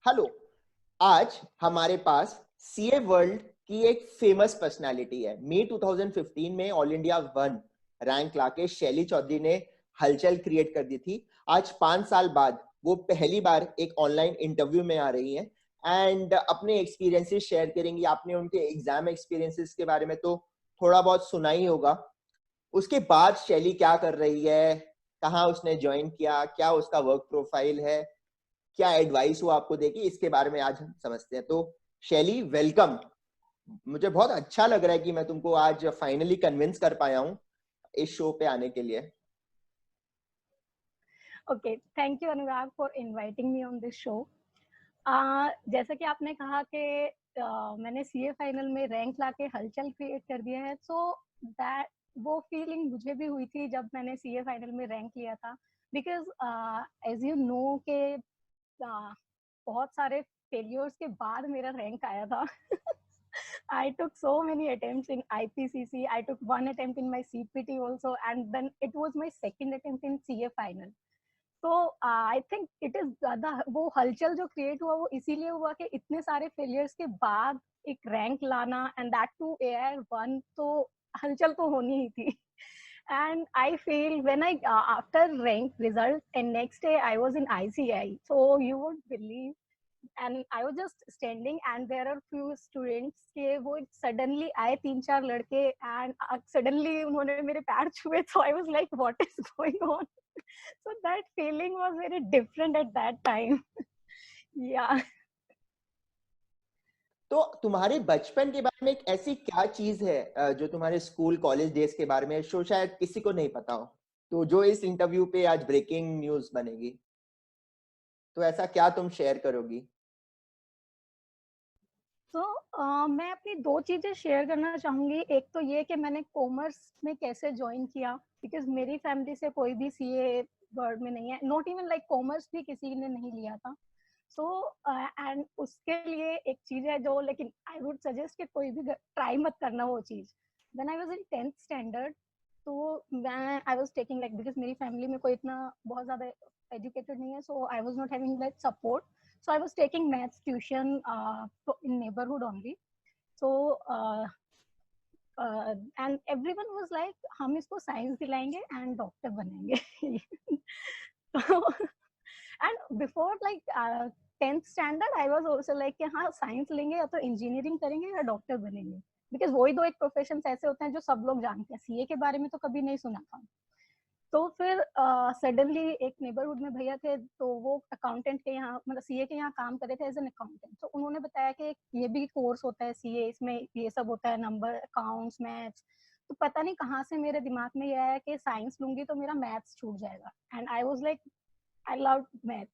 Hello. आज हमारे पास CA world की एक फेमस पर्सनालिटी है। मई 2015 में ऑल इंडिया वन रैंक लाके शैली चौधरी ने हलचल क्रिएट कर दी थी। आज 5 साल बाद वो पहली बार एक ऑनलाइन इंटरव्यू में आ रही हैं एंड अपने एक्सपीरियंसेस शेयर करेंगी। आपने उनके एग्जाम एक्सपीरियंसेस के बारे में तो थोड़ा बहुत सुना ही होगा। उसके बाद शैली क्या कर रही है, कहाँ उसने ज्वाइन किया, क्या उसका वर्क प्रोफाइल है, क्या एडवाइस वो आपको देगी, इसके बारे में आज हम समझते हैं। तो शैली, वेलकम। मुझे बहुत अच्छा लग रहा है कि मैं तुमको आज फाइनली कन्विंस कर पाया हूँ इस शो पे आने के लिए। Okay, thank you Anurag for inviting me on this show. जैसा कि आपने कहा कि मैंने सीए फाइनल में रैंक लाके हलचल क्रिएट कर दिया है, सो दैट वो फीलिंग मुझे भी हुई थी जब मैंने सीए फाइनल में रैंक लिया था। बिकॉज एज यू नो के बहुत सारे फेलियर्स के बाद मेरा रैंक आया था। I took so many attempts in IPCC. I took one attempt in my CPT also, and then it was my second attempt in CA final. तो I think it is ज्यादा वो हलचल जो क्रिएट हुआ वो इसीलिए हुआ कि इतने सारे फेलियर्स के बाद एक रैंक लाना and that to AR one, तो हलचल तो होनी ही थी। and I feel when I after rank result and next day I was in ICI, so you would believe, and I was just standing and there are few students के वो suddenly आए 3-4 लड़के and suddenly उन्होंने मेरे पैर छुए, so I was like what is going on? So that feeling was very different at that time. Yeah. तो तुम्हारे बचपन के बारे में एक ऐसी क्या चीज है जो तुम्हारे स्कूल कॉलेज डेज के बारे में शो शायद किसी को नहीं पता हो, तो जो इस इंटरव्यू पे आज ब्रेकिंग न्यूज बनेगी, तो ऐसा क्या तुम शेयर करोगी? तो मैं अपनी दो चीजें शेयर करना चाहूंगी। एक तो ये कि मैंने कॉमर्स में कैसे ज्वाइन किया, बिकॉज मेरी फैमिली से कोई भी सीए वर्ड में नहीं है, नॉट इवन लाइक कॉमर्स भी किसी ने नहीं लिया था। सो एंड उसके लिए एक चीज है जो, लेकिन आई वुड सजेस्ट कि कोई भी ट्राई मत करना वो चीज। When I was in 10th standard, तो मैं I was taking like, because मेरी फैमिली में कोई इतना बहुत ज्यादा एजुकेटेड नहीं है, so I was not having that support. So I was taking maths tuition in neighborhood only. So and everyone was like, हम इसको साइंस दिलाएंगे एंड डॉक्टर बनेंगे. So and before like 10th standard I was also like कि हाँ science लेंगे या तो engineering करेंगे या डॉक्टर बनेंगे, बिकॉज वही दो एक प्रोफेशन ऐसे होते हैं जो सब लोग जानते हैं. सीए के बारे में तो कभी नहीं सुना था. तो फिर सडनली एक नेबरहुड में भैया थे, तो वो अकाउंटेंट के यहाँ, मतलब सीए के यहाँ काम कर रहे थे एज एन अकाउंटेंट. तो उन्होंने बताया कि ये भी कोर्स होता है सीए, इसमें ये सब होता है, नंबर, अकाउंट्स, मैथ्स. तो पता नहीं कहाँ से मेरे दिमाग में ये आया कि साइंस लूंगी तो मेरा मैथ्स छूट जाएगा, and I was like I love maths.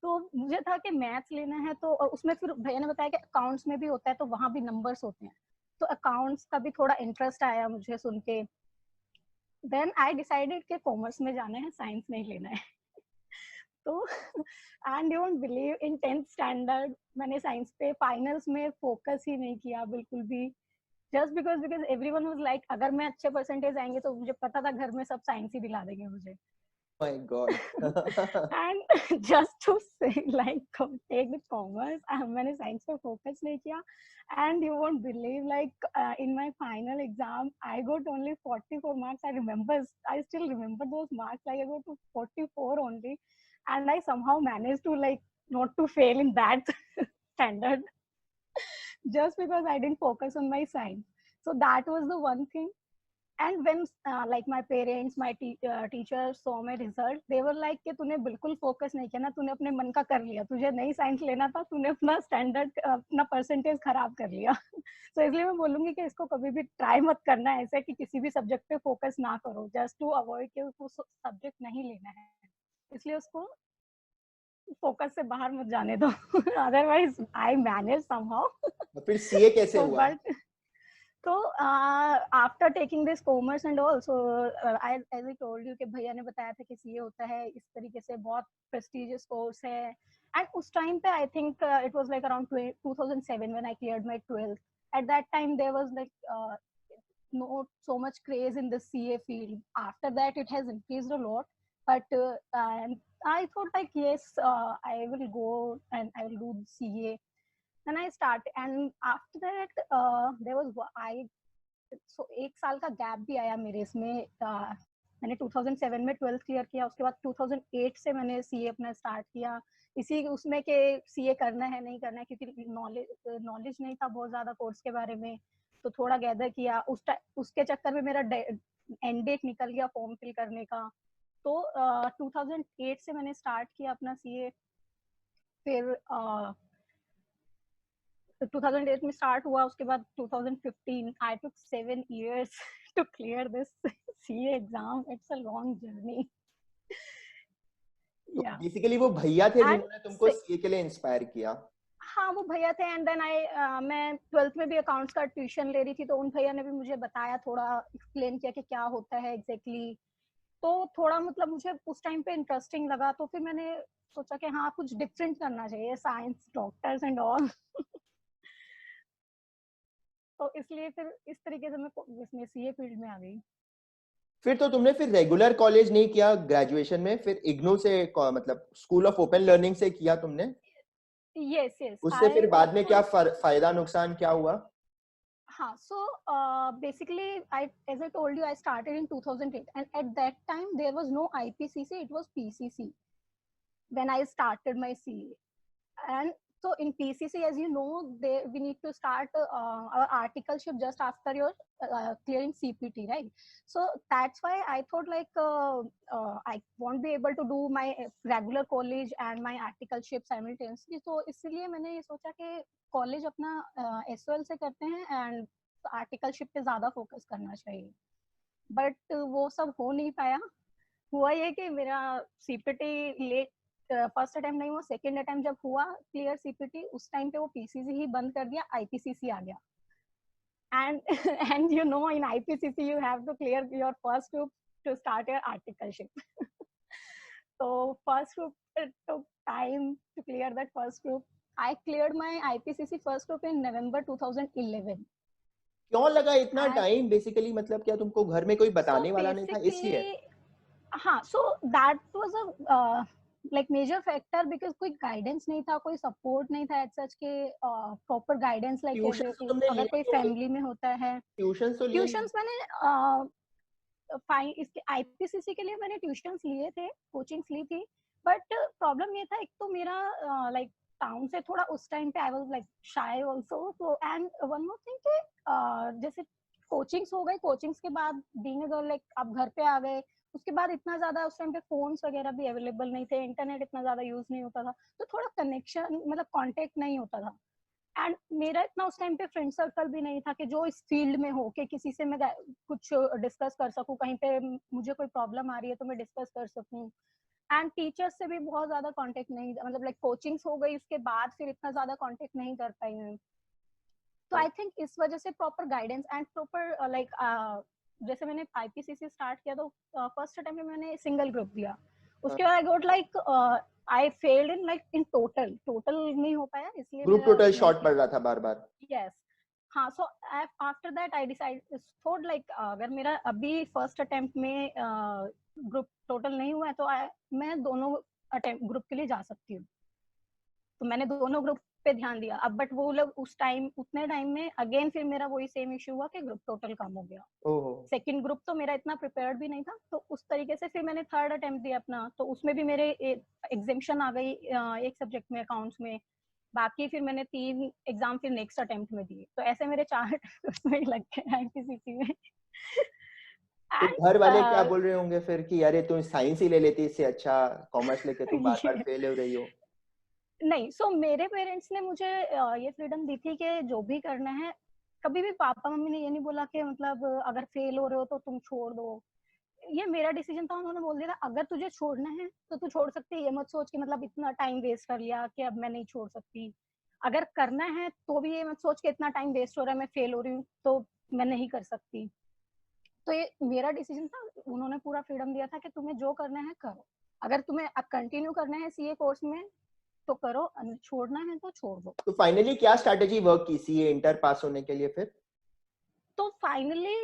तो मुझे था कि मैथ्स लेना है, तो और उसमें फिर भैया ने बताया कि अकाउंट्स में भी होता है, तो वहां भी नंबर्स होते हैं. तो अकाउंट्स का भी थोड़ा इंटरेस्ट आया मुझे सुन के. देन आई डिसाइडेड कि कॉमर्स में जाना है, साइंस नहीं लेना है. तो and you won't believe, in 10th standard मैंने साइंस पे फाइनल्स में फोकस ही नहीं किया बिल्कुल भी. Just because everyone was like अगर मैं अच्छे परसेंटेज आएंगे, तो मुझे पता था घर में सब साइंस ही दिला देंगे मुझे. My God. and just to say like take the commerce, मैंने साइंस पे फोकस नहीं किया. and you won't believe like in my final exam I got only 44 marks. I still remember those marks, like I got to 44 only, and I somehow managed to like not to fail in that standard, just because I didn't focus on my science. So that was the one thing. And when like my parents, my teachers saw my result, they were like कि तूने बिल्कुल focus नहीं किया ना, तूने अपने मन का कर लिया, तुझे नहीं साइंस लेना था, तूने अपना स्टैंडर्ड, अपना परसेंटेज खराब कर लिया. तो इसलिए मैं बोलूंगी कि इसको कभी भी ट्राई मत करना ऐसे कि किसी भी सब्जेक्ट पे फोकस ना करो, जस्ट टू अवॉइड कि उसको सब्जेक्ट नहीं लेना है, इसलिए उसको फोकस से बाहर मत जाने दो. Otherwise I manage somehow. फिर सीए कैसे तो हुआ? बट तो after taking this commerce and all, so I as I told you कि भैया ने बताया था कि सीए होता है इस तरीके से, बहुत प्रेस्टिजियस कोर्स है. एंड उस टाइम पे I think it was like around 2007 when I cleared my 12th. At that time there was like not so much craze in the CA field. After that, it has increased a lot. But I thought like yes, I will go and I will do CA. Then I start, and after that there was I so एक साल का gap भी आया मेरे इसमें. मैंने 2007 में 12th clear किया, उसके बाद 2008 से मैंने सीए अपना स्टार्ट किया. इसी उसमें के सीए करना है नहीं करना है, क्योंकि नॉलेज नहीं था बहुत ज्यादा कोर्स के बारे में, तो थोड़ा गैदर किया. उसके चक्कर में मेरा एंड डेट निकल गया फॉर्म फिल करने का. तो 2008 से मैंने स्टार्ट किया अपना सीए. फिर 2008 में स्टार्ट हुआ, उसके बाद 2015 I took 7 years to clear this CA exam. It's a long journey. तो Yeah. बेसिकली वो भैया थे And जिन्होंने तुमको सीए के लिए इंस्पायर किया? हाँ, वो भैया थे. एंड देन मैं 12th में भी अकाउंट्स का ट्यूशन ले रही थी, तो उन भैया ने भी मुझे बताया, थोड़ा एक्सप्लेन किया कि क्या होता है एग्जैक्टली. तो थोड़ा मतलब मुझे उस टाइम पे इंटरेस्टिंग लगा, तो फिर मैंने सोचा कि हाँ कुछ डिफरेंट करना चाहिए, साइंस डॉक्टर्स एंड ऑल. तो इसलिए फिर इस तरीके से मैं इसमें सीए फील्ड में आ गई. फिर तो तुमने फिर रेगुलर कॉलेज नहीं किया ग्रेजुएशन में, फिर इग्नू से मतलब स्कूल ऑफ ओपन लर्निंग से किया तुमने? Yes, yes. उससे फिर बाद में क्या फायदा नुकसान क्या हुआ? हाँ, so basically, as I told you, I started in 2008, and at that time there was no IPCC, it was PCC when I started my CA. And so in PCC, as you know, we need to start our articleship just after your clearing CPT, right? So that's why I thought like I won't be able to do my regular college and my articleship simultaneously. So इसलिए मैंने ये सोचा कि college अपना SOL से करते हैं and articleship पे ज्यादा फोकस करना चाहिए. बट वो सब हो नहीं पाया. हुआ ये कि मेरा सीपीटी लेट फर्स्ट अटेम्प्ट नहीं हुआ, सेकंड अटेम्प्ट जब हुआ क्लियर सीपीटी, उस टाइम पे वो पीसीसी ही बंद कर दिया, आईपीसीसी आ गया. And you know in IPCC you have to clear your first group to start your articleship. तो first group took time to clear that first group. I cleared my IPCC first group in November 2011. क्यों लगा इतना time? Basically मतलब क्या तुमको घर में कोई बताने वाला नहीं था इसलिए? हाँ, so that was a like major factor because कोई गाइडेंस नहीं था, कोई सपोर्ट नहीं था एज सच के प्रॉपर गाइडेंस लाइक अगर कोई फैमिली में होता है. ट्यूशंस मैंने इसके आईपीसीसी के लिए मैंने ट्यूशंस लिए थे, कोचिंग्स ली थी. बट प्रॉब्लम ये था, एक तो मेरा लाइक टाउन से थोड़ा उस टाइम पे आई वाज लाइक शाय आल्सो. तो एंड वन मोर थिंग कि जैसे कोचिंग्स हो गई, कोचिंग्स के बाद बीइंग अ गर्ल लाइक आप घर पे आ गए, उसके बाद इतना ज्यादा उस टाइम पे फोन्स वगैरह भी अवेलेबल नहीं थे, इंटरनेट इतना ज्यादा यूज नहीं होता था, तो थोड़ा कनेक्शन मतलब कांटेक्ट नहीं होता था. एंड मेरा इतना उस टाइम पे फ्रेंड सर्कल भी नहीं था कि जो इस फील्ड में हो कि किसी से मैं कुछ डिस्कस कर सकूं, कहीं पे मुझे कोई प्रॉब्लम आ रही है तो मैं डिस्कस कर सकूं. एंड टीचर्स से भी बहुत ज्यादा कांटेक्ट नहीं, मतलब लाइक कोचिंग्स हो गई उसके बाद फिर इतना ज्यादा कांटेक्ट नहीं कर पाई मैं. तो आई थिंक इस वजह से proper guidance and proper like जैसे मैंने आईपीसीसी स्टार्ट किया तो फर्स्ट अटेम्प्ट में मैंने सिंगल ग्रुप दिया. उसके बाद आई got like I failed in like in total नहीं हो पाया, इसलिए ग्रुप टोटल शॉर्ट पड़ रहा था बार बार. यस. हाँ, so after that I decide thought like अगर मेरा अभी फर्स्ट अटेम्प्ट में ग्रुप टोटल नहीं हुआ है तो मैं दोनों अटेम्प्ट ग्रुप के लिए जा सकती हूँ. तो मैंने दोनों ग्रुप पे ध्यान दिया. अब बट वो लोग उतने टाइम में अगेन फिर मेरा वही सेम इश्यू हुआ कि ग्रुप टोटल कम हो गया. सेकंड ग्रुप तो मेरा इतना प्रिपेयर्ड भी नहीं था, तो उस तरीके से फिर मैंने थर्ड अटेम्प्ट दिया अपना, तो उसमें भी मेरे एग्जामिशन आ गई एक सब्जेक्ट में अकाउंट्स में. बाकी फिर मैंने 3 एग्जाम फिर नेक्स्ट अटेम्प्ट में दिए, तो ऐसे मेरे 4 उसमें लग गए आईपीसीसी में. तो घर वाले क्या बोल रहे होंगे फिर कि अरे तू साइंस ही ले लेती, इससे अच्छा कॉमर्स लेके तू बार बार फेल हो रही हो? नहीं, सो मेरे पेरेंट्स ने मुझे ये फ्रीडम दी थी कि जो भी करना है. कभी भी पापा मम्मी ने ये नहीं बोला कि मतलब अगर फेल हो रहे हो तो तुम छोड़ दो. ये मेरा डिसीजन था. उन्होंने बोल दिया था अगर तुझे छोड़ना है तो तू छोड़ सकती है, ये मत सोच कि मतलब इतना टाइम वेस्ट कर लिया कि अब मैं नहीं छोड़ सकती. अगर करना है तो भी ये मत सोच के इतना टाइम वेस्ट हो रहा है, मैं फेल हो रही हूँ तो मैं नहीं कर सकती. तो ये मेरा डिसीजन था. उन्होंने पूरा फ्रीडम दिया था कि तुम्हें जो करना है करो. अगर तुम्हें अब कंटिन्यू करना है सीए कोर्स में तो करो, छोड़ना है तो छोड़ दो. तो फाइनली क्या स्ट्रेटेजी वर्क की सीए इंटर पास होने के लिए फिर? तो फाइनली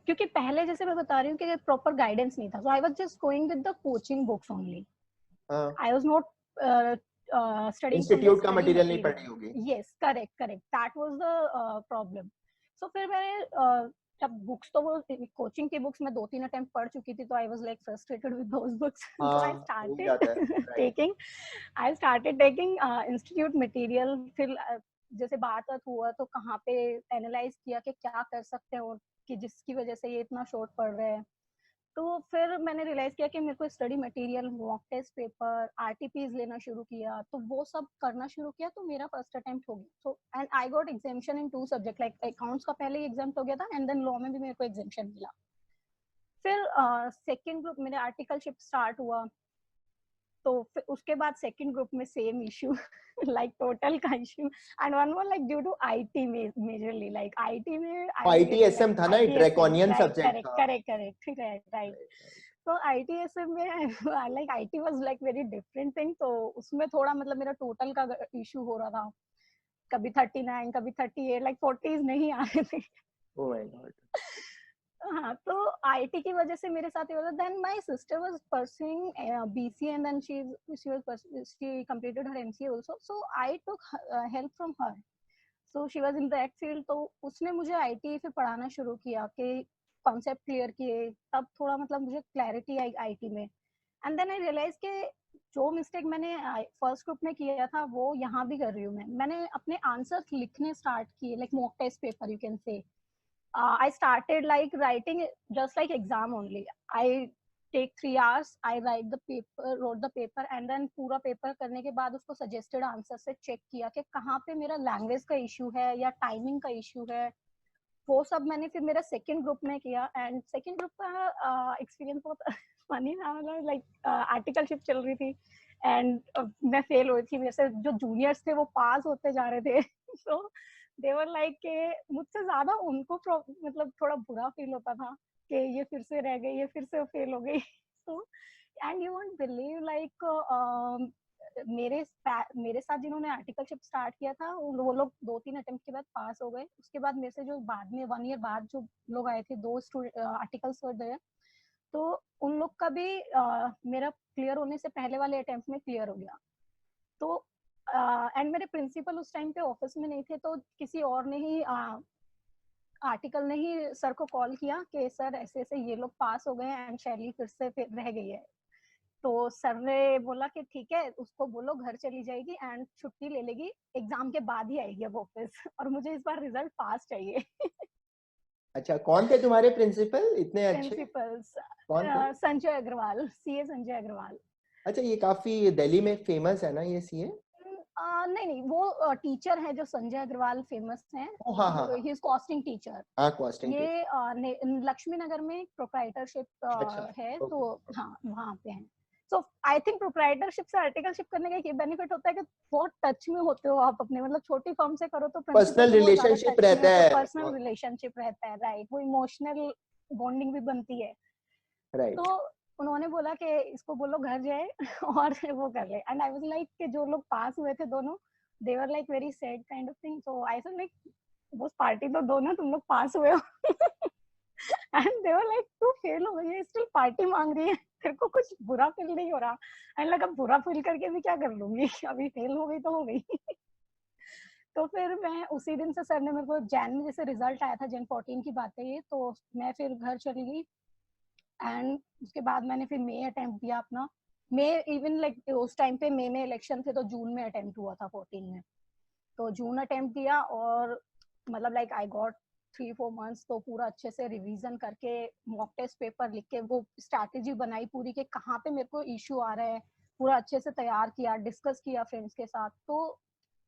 क्योंकि पहले जैसे मैं बता रही हूँ कि प्रॉपर गाइडेंस नहीं था, so I was just going with the coaching books only, I was not studying from the institute का study मटेरियल नहीं material. पढ़ी होगी। Yes, correct, correct. That was the problem. So फिर मैंने तब बुक्स तो वो कोचिंग की बुक्स मैं 2-3 अटेम्प्ट पढ़ चुकी थी, तो I was like frustrated with those books, so I हाँ हो जाता है, started right. Taking institute material. फिर जैसे बात हुआ तो कहाँ पे एनालाइज किया कि क्या कर सकते हैं और कि जिसकी वजह से ये इतना शॉर्ट पड़ रहा है। तो फिर मैंने रियलाइज किया कि मेरे को study material, mock test paper, RTPs लेना शुरू किया, तो वो सब करना शुरू किया, तो मेरा फर्स्ट अटेम्प्ट हो गया। So and I got exemption in 2 subject, like accounts का पहले ही एग्जाम हो गया था एंड देन लॉ में भी मेरे को एग्जामिशन मिला। फिर सेकंड ग्रुप मेरे आर्टिकलशिप स्टार्ट हुआ, तो फिर उसके बाद सेकंड ग्रुप में सेम इशू, लाइक टोटल का issue, and one more like due to IT majorly, like IT में I am really like ITSM था ना, ITSM, draconian right, subject correct, था। Correct, correct, right. तो आईटीएसएम में like IT was like very different thing, तो उसमें थोड़ा मतलब मेरा टोटल का इशू हो रहा था, कभी 39, कभी 38, लाइक 40s नहीं आ रहे थे। Oh my God. हाँ, तो आईटी की वजह से मेरे साथ ये हुआ। Then my sister was pursuing BCA and then she completed her MCA also, so I took help from her, so she was in that field. तो उसने मुझे आईटी से पढ़ाना शुरू किया कि कॉन्सेप्ट क्लियर किए, तब थोड़ा मतलब मुझे क्लैरिटी आई आईटी में। एंड देन आई रियलाइज कि जो मिस्टेक मैंने फर्स्ट ग्रुप में किया था वो यहाँ भी कर रही हूँ मैं। मैंने अपने आंसर्स लिखने स्टार्ट किए, like mock test paper you can say. I started like writing just like exam only. I take 3 hours, I wrote the paper and then पूरा पेपर करने के बाद उसको suggested answer से चेक किया कि कहाँ पे मेरा लैंग्वेज का इशू है या टाइमिंग का इशू है। वो सब मैंने फिर मेरा सेकंड ग्रुप में किया, एंड सेकंड ग्रुप का एक्सपीरियंस बहुत फनी था। मतलब लाइक आर्टिकलशिप चल रही थी एंड मैं फेल हुई थी, मेरे से जो जूनियर्स थे वो पास होते जा रहे थे। सो दे वर लाइक के मुझसे ज्यादा उनको मतलब थोड़ा बुरा फील होता था कि ये फिर से रह गई, ये फिर से फेल हो गई। तो and you won't believe like मेरे साथ जिन्होंने आर्टिकलशिप स्टार्ट किया था वो लोग 2-3 अटेम्प्ट के बाद पास हो गए। उसके बाद मेरे से जो बाद में 1 ईयर बाद जो लोग आए थे, 2 आर्टिकल्स वर देयर, तो उन लोग का भी मेरा क्लियर होने से पहले वाले अटेम्प्ट में क्लियर हो गया। तो एंड मेरे प्रिंसिपल उस टाइम पे ऑफिस में नहीं थे, तो किसी और ने ही आर्टिकल ने ही सर को कॉल किया कि सर ऐसे ऐसे ये लोग पास हो गए हैं एंड शैली फिर रह गई है। तो सर ने बोला कि ठीक है, उसको बोलो घर चली जाएगी एंड छुट्टी ले लेगी, एग्जाम के बाद ही आएगी अब वापस, और मुझे इस बार रिजल्ट पास चाहिए। अच्छा, कौन थे तुम्हारे प्रिंसिपल इतने अच्छे? प्रिंसिपल्स कौन थे? संजय अग्रवाल, सीए संजय अग्रवाल। अच्छा, ये काफी दिल्ली में फेमस है ना ये सीए? नहीं नहीं, वो टीचर है जो संजय अग्रवाल फेमस हैं, ओ हाँ हाँ हाँ ही इज कॉस्टिंग टीचर। हाँ, कॉस्टिंग टीचर। ये लक्ष्मी नगर में प्रोप्राइटरशिप अच्छा, है, ओके। तो हाँ वहाँ पे है। सो आई थिंक प्रोप्राइटरशिप से आर्टिकलशिप करने का ये बेनिफिट होता है कि बहुत टच में होते हो आप अपने, मतलब छोटी फर्म से करो तो प्रिंसिपल पर्सनल से बहुत ज्यादा रिलेशनशिप टच में रहता होते हो, है। पर्सनल रिलेशनशिप रहता है, राइट, वो इमोशनल बॉन्डिंग भी बनती है। तो राइट। उन्होंने बोला कि इसको बोलो घर जाए और वो कर ले, एंड आई वाज लाइक कि जो लोग पास हुए थे दोनों, they were like very sad kind of thing, so I said like वो पार्टी तो दो ना, तुम लोग पास हुए हो। एंड दे वर लाइक तू फेल हो गई है स्टिल पार्टी मांग रही है, तेरे को कुछ बुरा फील नहीं हो रहा? एंड लगा बुरा फील करके भी क्या कर लूंगी, अभी फेल हो गई तो हो गई। तो फिर मैं उसी दिन से, सर ने मेरे को जैन में जैसे रिजल्ट आया था, जैन 14 की बात है ये, तो मैं फिर घर चली गई एंड उसके बाद मैंने फिर मई अटेम्प्ट दिया अपना। मई इवन लाइक उस टाइम पे मई में इलेक्शन थे, तो जून में अटेम्प्ट हुआ था 14 में, तो जून अटेम्प्ट दिया और मतलब लाइक आई गॉट 3-4 मंथ्स, तो पूरा अच्छे से रिवीजन करके मॉक टेस्ट पेपर लिख के वो स्ट्रैटेजी बनाई पूरी कि कहाँ पे मेरे को इश्यू आ रहा है, पूरा अच्छे से तैयार किया, डिस्कस किया फ्रेंड्स के साथ। तो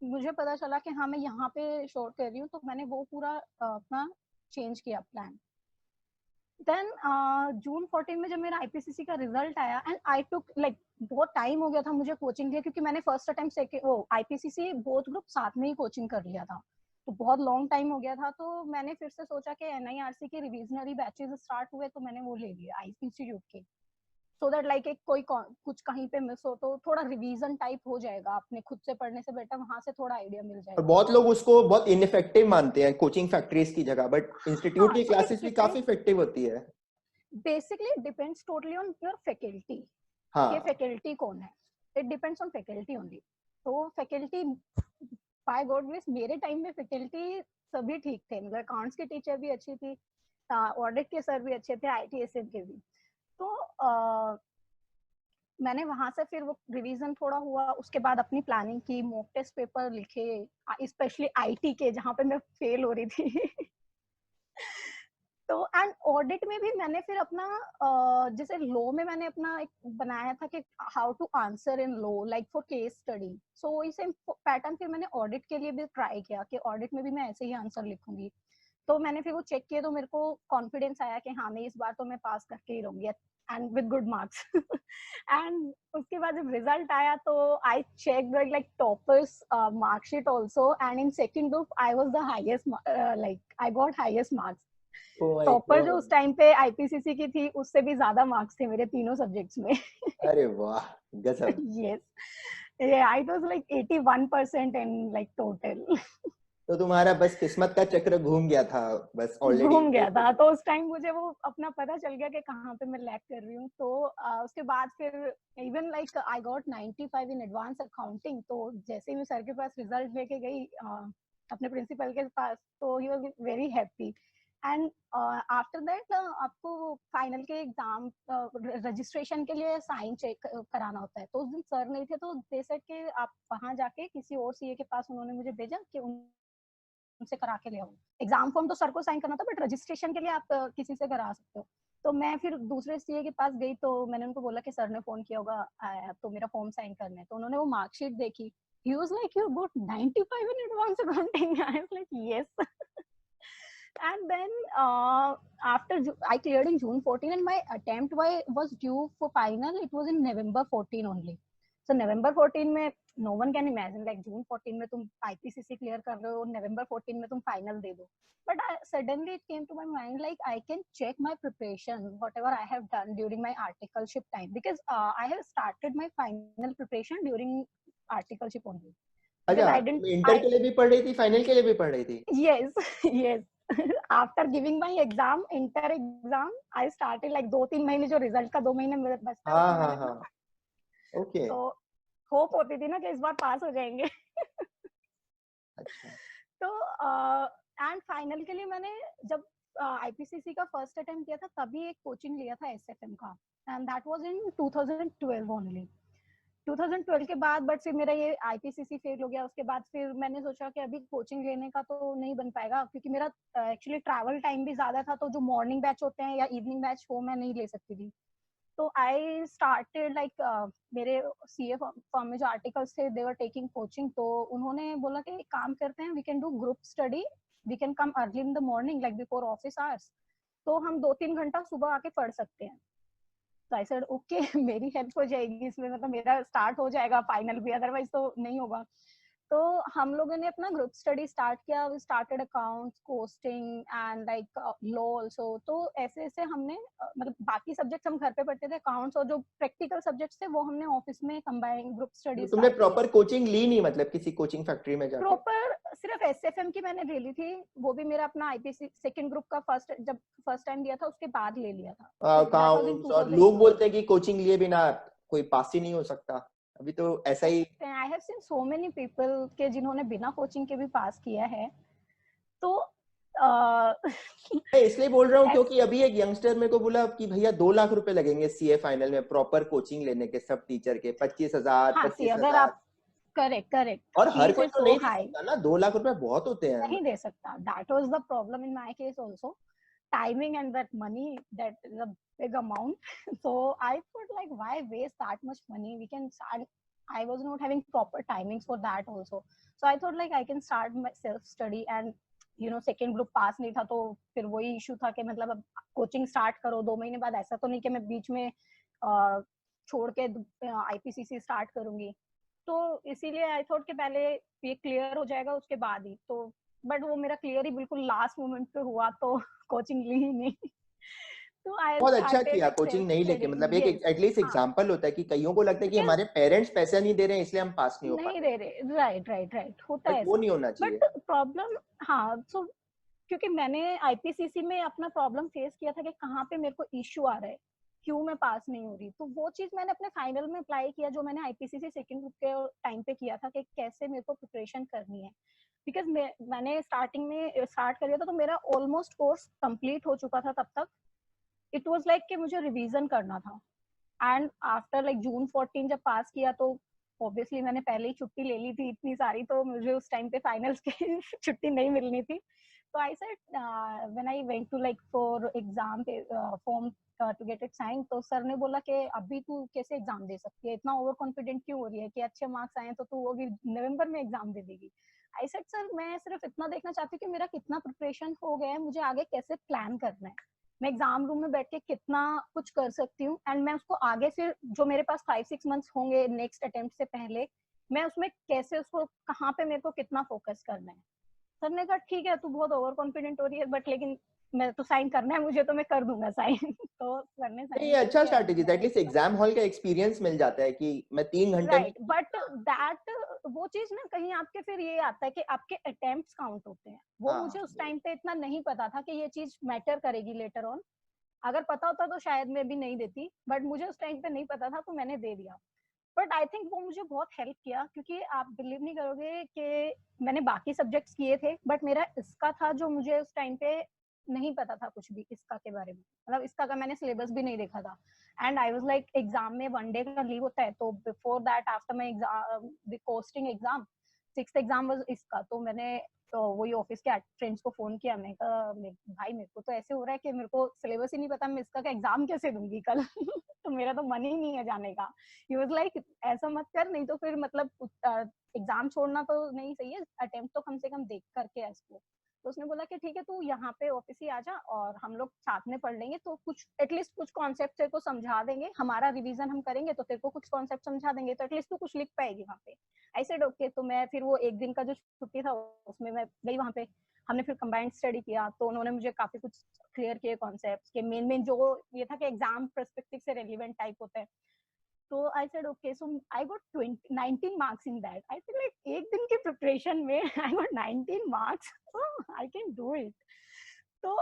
मुझे पता चला कि हाँ मैं यहाँ पे शॉर्ट कर रही हूँ, तो मैंने वो पूरा अपना चेंज किया प्लान। देन जून 14 में जब मेरा आईपीसीसी का रिजल्ट आया एंड आई टुक लाइक बहुत टाइम हो गया था मुझे कोचिंग के, क्योंकि मैंने फर्स्ट अटेम्प्ट सेकंड वो आईपीसीसी बोथ ग्रुप साथ में ही कोचिंग कर लिया था, तो बहुत लॉन्ग टाइम हो गया था। तो मैंने फिर से सोचा कि एनआईआरसी के रिविजनरी बैचेस स्टार्ट हुए, तो मैंने वो ले लिया आई इंस्टीट्यूट के। सो दैट लाइक एक कोई कुछ कहीं पे मिस हो तो थोड़ा रिवीजन टाइप हो जाएगा, अपने खुद से पढ़ने से बेटर वहां से थोड़ा आइडिया मिल और जाएगा। बहुत लोग उसको बहुत इनइफेक्टिव मानते हैं कोचिंग फैक्ट्रीज की जगह, बट इंस्टीट्यूट हाँ, की so it क्लासेस भी काफी depends, इफेक्टिव होती है। basically it depends totally on your faculty कि हाँ फैकल्टी कौन है, it depends on faculty only. तो फैकल्टी बाय गॉड ग्रेस मेरे टाइम में फैकल्टी सभी ठीक थे, मतलब अकाउंट्स की टीचर भी अच्छी थी, ऑडिट के सर भी अच्छे थे, आईटीएसएम के भी। तो मैंने वहां से फिर वो रिवीजन थोड़ा हुआ, उसके बाद अपनी प्लानिंग की, मॉक टेस्ट पेपर लिखे, स्पेशली आईटी के जहाँ पे मैं फेल हो रही थी तो एंड ऑडिट में भी मैंने फिर अपना जैसे लॉ में मैंने अपना एक बनाया था कि how to answer in law like for case study. So वही सेम पैटर्न फिर मैंने ऑडिट के लिए भी ट्राई किया कि ऑडिट में भी मैं ऐसे ही आंसर लिखूंगी। तो मैंने फिर वो चेक किया तो मेरे को कॉन्फिडेंस आया कि हाँ मैं इस बार तो मैं पास करके ही रहूंगी and with good marks and उसके बाद जब रिजल्ट आया तो I check like toppers marksheet also and in second group I was the highest, like I got highest marks. Oh my topper जो उस गॉड। टाइम पे आईपीसीसी की थी उससे भी ज्यादा मार्क्स थे मेरे तीनों सब्जेक्ट्स में अरे वाह, गजब। yes, yeah, I was like 81% in like total तो तुम्हारा बस किस्मत का चक्र घूम गया था, बस ऑलरेडी घूम गया एक था। तो उस टाइम मुझे वो अपना पता चल गया कि कहाँ पे मैं लैग कर रही हूँ। तो उसके बाद फिर even like I got 95 in advance accounting. तो जैसे ही मैं सर के पास रिजल्ट लेके गई अपने प्रिंसिपल के पास, तो he was very happy. And after that आपको फाइनल के एग्जाम रजिस्ट्रेशन के लिए साइन चेक कराना होता है। तो उस दिन सर नहीं थे, तो दे सेड कि आप वहां जाके किसी और सीए के पास, उन्होंने मुझे भेजा कि उनसे करा के ले आओ। एग्जाम फॉर्म तो सर को साइन करना था, बट रजिस्ट्रेशन के लिए आप किसी से करा सकते हो। तो मैं फिर दूसरे सीए के पास गई, तो मैंने उनको बोला कि सर ने फोन किया होगा, तो मेरा फॉर्म साइन करना है। तो उन्होंने वो मार्कशीट देखी, he was like you got 95 in advanced accounting I was like yes and then after I cleared in June 14 and my attempt was due for final, it was in November 14 only. So November 14 में no one can imagine like June 14 में तुम IPCC clear कर रहे हो, November 14 में तुम final दे दो। But suddenly it came to my mind like I can check my preparation, whatever I have done during my articleship time, because I have started my final preparation during articleship only. Because अच्छा, I तुम didn't inter के लिए भी पढ़ रही थी, final के लिए भी पढ़ रही थी? yes yes after giving my exam, inter exam, I started like 2-3 महीने जो रिजल्ट का 2 महीने बचता है हाँ उसमें हाँ मैंने हाँ, अपना, ओके। तो होप होती थी ना कि इस बार पास हो जाएंगे अच्छा। तो एंड फाइनल के लिए मैंने जब आईपीसीसी का फर्स्ट अटेम्प्ट किया था तभी एक कोचिंग लिया था एसएफएम का, and that was in 2012 only. 2012 के बाद बट फिर मेरा ये आईपीसीसी फेल हो गया। उसके बाद फिर मैंने सोचा कि अभी कोचिंग लेने का तो नहीं बन पाएगा, क्योंकि मेरा एक्चुअली ट्रैवल टाइम भी ज्यादा था, तो जो मॉर्निंग बैच होते हैं या इवनिंग बैच वो मैं नहीं ले सकती थी। तो आई स्टार्टेड लाइक मेरे सीए फॉर्म में जो आर्टिकल्स थे दे वर टेकिंग कोचिंग। तो उन्होंने बोला कि एक काम करते हैं, we can do group study, we can come early in the morning like before office hours, तो हम 2-3 घंटा सुबह आके पढ़ सकते हैं। तो आई सेड ओके मेरी हेल्प हो जाएगी इसमें, मतलब मेरा स्टार्ट हो जाएगा फाइनल भी, अदरवाइज तो नहीं होगा। तो हम लोगों ने अपना ग्रुप स्टडी स्टार्ट किया, we started accounts, costing and like law also. तो ऐसे ऐसे हमने मतलब बाकी सब्जेक्ट्स हम घर पे पढ़ते थे, अकाउंट्स और जो प्रैक्टिकल सब्जेक्ट्स थे वो हमने ऑफिस में कंबाइन ग्रुप तो स्टडी तुमने स्टार्ट किया। प्रॉपर कोचिंग ली नहीं, मतलब किसी कोचिंग फैक्ट्री में जाके? प्रॉपर सिर्फ एसएफएम की मैंने ले ली थी, वो भी मेरा अपना आईपीसी सेकंड ग्रुप का जब फर्स्ट टाइम दिया था उसके बाद ले लिया था। दैट वाज इन अकाउंट्स, और लोग 2012। बोलते हैं कि कोचिंग लिए बिना कोई पास ही नहीं हो सकता, अभी तो ऐसा ही। I have seen so many people के जिन्होंने बिना कोचिंग के भी पास किया है। तो मैं इसलिए बोल रहा हूँ as, क्योंकि अभी एक यंगस्टर मेरे को बोला कि भैया 2 लाख रुपए लगेंगे सीए फाइनल में प्रॉपर कोचिंग लेने के, सब टीचर के 25,000 हाँ सी, अगर 25,000। आप करेक्ट करेक्ट और हर फीस कोई इज तो सो नहीं दे हाई, सकता ना, 2 लाख रुपए बहुत होते हैं। नहीं दे सकता। That was the problem in my case also, timing and that money, that is a big amount so I thought like why waste that much money, we can start. I was not having proper timings for that also, so I thought like I can start my self study and second group पास नहीं था, तो फिर वही issue था कि मतलब अब coaching start करो 2 महीने बाद, ऐसा तो नहीं कि मैं बीच में छोड़ के आईपीसीसी स्टार्ट करूंगी। तो इसीलिए आई थॉट कि पहले ये क्लियर हो जाएगा उसके बाद ही। तो बट वो मेरा क्लियर ही बिल्कुल लास्ट मोमेंट पे हुआ, तो कोचिंग ली ही नहीं तो I बहुत अच्छा started किया like कोचिंग self नहीं लेके, studying. मतलब एक Yes, एटलीस्ट हाँ, एग्जांपल होता है कि कईयों को लगता है कि because हमारे पेरेंट्स पैसा नहीं दे रहे हैं इसलिए हम पास नहीं हो पा नहीं रहे, दे रहे, राइट राइट राइट, होता बट है वो ऐसा। नहीं होना चाहिए। बट प्रॉब्लम, हाँ, सो क्योंकि मैंने आईपीसीसी में अपना प्रॉब्लम फेस किया था कि कहाँ पे मेरे को इश्यू आ रहा है, क्यों मैं पास नहीं हो रही, तो वो चीज मैंने अपने फाइनल में अप्लाई किया, जो मैंने आईपीसीसी सेकंड ग्रुप के टाइम पे किया था कि कैसे मेरे को प्रिपरेशन करनी है। बिकॉज मैंने स्टार्टिंग में स्टार्ट कर दिया था, तो मेरा ऑलमोस्ट कोर्स कंप्लीट हो चुका था तब तक। इट वाज लाइक कि मुझे रिवीजन करना था। एंड आफ्टर लाइक जून 14 जब पास किया, तो ऑब्वियसली मैंने पहले ही छुट्टी ले ली थी इतनी सारी, तो मुझे उस टाइम पे फाइनल्स की छुट्टी नहीं मिलनी थी। तो I said when I went to like for exam form to get it sign, तो सर ने बोला कि अभी तू कैसे एग्जाम दे सकती है, इतना ओवर कॉन्फिडेंट क्यों हो रही है कि अच्छे मार्क्स आए तो तू अभी नवंबर में एग्जाम दे देगी। आई सेड सर मैं सिर्फ इतना देखना चाहती हूँ कि मेरा कितना प्रिपरेशन हो गया है, मुझे आगे कैसे प्लान करना है, मैं एग्जाम रूम में बैठ के कितना कुछ कर सकती हूँ, एंड मैं उसको आगे फिर जो मेरे पास 5-6 मंथ्स होंगे नेक्स्ट अटेम्प्ट से पहले, मैं उसमें कैसे उसको कहाँ पे मेरे को कितना फोकस करना है। सर ने कहा ठीक है तू बहुत ओवर कॉन्फिडेंट हो रही है, बट लेकिन मैं तो साइन करना है मुझे, तो मैं कर दूंगा साइन। तो सर ने नहीं, साइन ये अच्छा करके एंड स्ट्रैटेजी था, मैं, एटलीस्ट एग्जाम हॉल का एक्सपीरियंस मिल जाता है कि मैं 3 घंटे में। राइट, बट दैट वो चीज ना कहीं आपके फिर ये आता है कि आपके अटेम्प्ट्स काउंट होते हैं, वो हाँ मुझे उस टाइम पे इतना नहीं पता था कि ये चीज मैटर करेगी लेटर ऑन। अगर पता होता तो शायद मैं भी नहीं देती, बट मुझे उस टाइम पे नहीं पता था तो मैंने दे दिया। बट आई थिंक वो मुझे बहुत हेल्प किया, क्योंकि आप बिलीव नहीं करोगे कि मैंने बाकी सब्जेक्ट्स किए थे, बट मेरा इसका था जो मुझे उस टाइम पे नहीं पता था कुछ भी इसका के बारे में, मतलब इसका का मैंने सिलेबस भी नहीं देखा था। And I was like exam में 1 डे का लीव होता है, तो before that after my exam the costing exam, 6th exam was इसका, तो मैंने तो वही ऑफिस के फ्रेंड्स को फोन किया, मैं कहा भाई मेरे को तो ऐसे हो रहा है कि मेरे को सिलेबस ही नहीं पता, मैं इसका का एग्जाम कैसे दूंगी कल। तो मेरा तो मन ही नहीं है जाने का। ही वाज लाइक ऐसा मत कर, नहीं तो फिर मतलब एग्जाम छोड़ना तो नहीं सही है, अटेम्प्ट तो कम से कम देख करके है इसको। तो उसने बोला कि ठीक है तू यहाँ पे ऑफिस ही आ जा और हम लोग साथ में पढ़ लेंगे, तो कुछ एटलीस्ट कुछ कॉन्सेप्ट तेरे को समझा देंगे, हमारा रिवीजन हम करेंगे तो तेरे को कुछ कॉन्सेप्ट समझा देंगे, तो एटलीस्ट तू कुछ लिख पाएगी वहाँ पे। I said okay. तो मैं फिर वो एक दिन का जो छुट्टी था उसमें मैं गई वहाँ पे, हमने फिर कंबाइंड स्टडी किया, तो उन्होंने मुझे काफी कुछ क्लियर किए कॉन्सेप्ट्स के, मेन जो ये था कि एग्जाम पर्सपेक्टिव से रेलिवेंट टाइप होता है। तो I said okay, so I got 19 marks in that. I feel like एक दिन की प्रिपरेशन में I got 19 marks, so I can do it. तो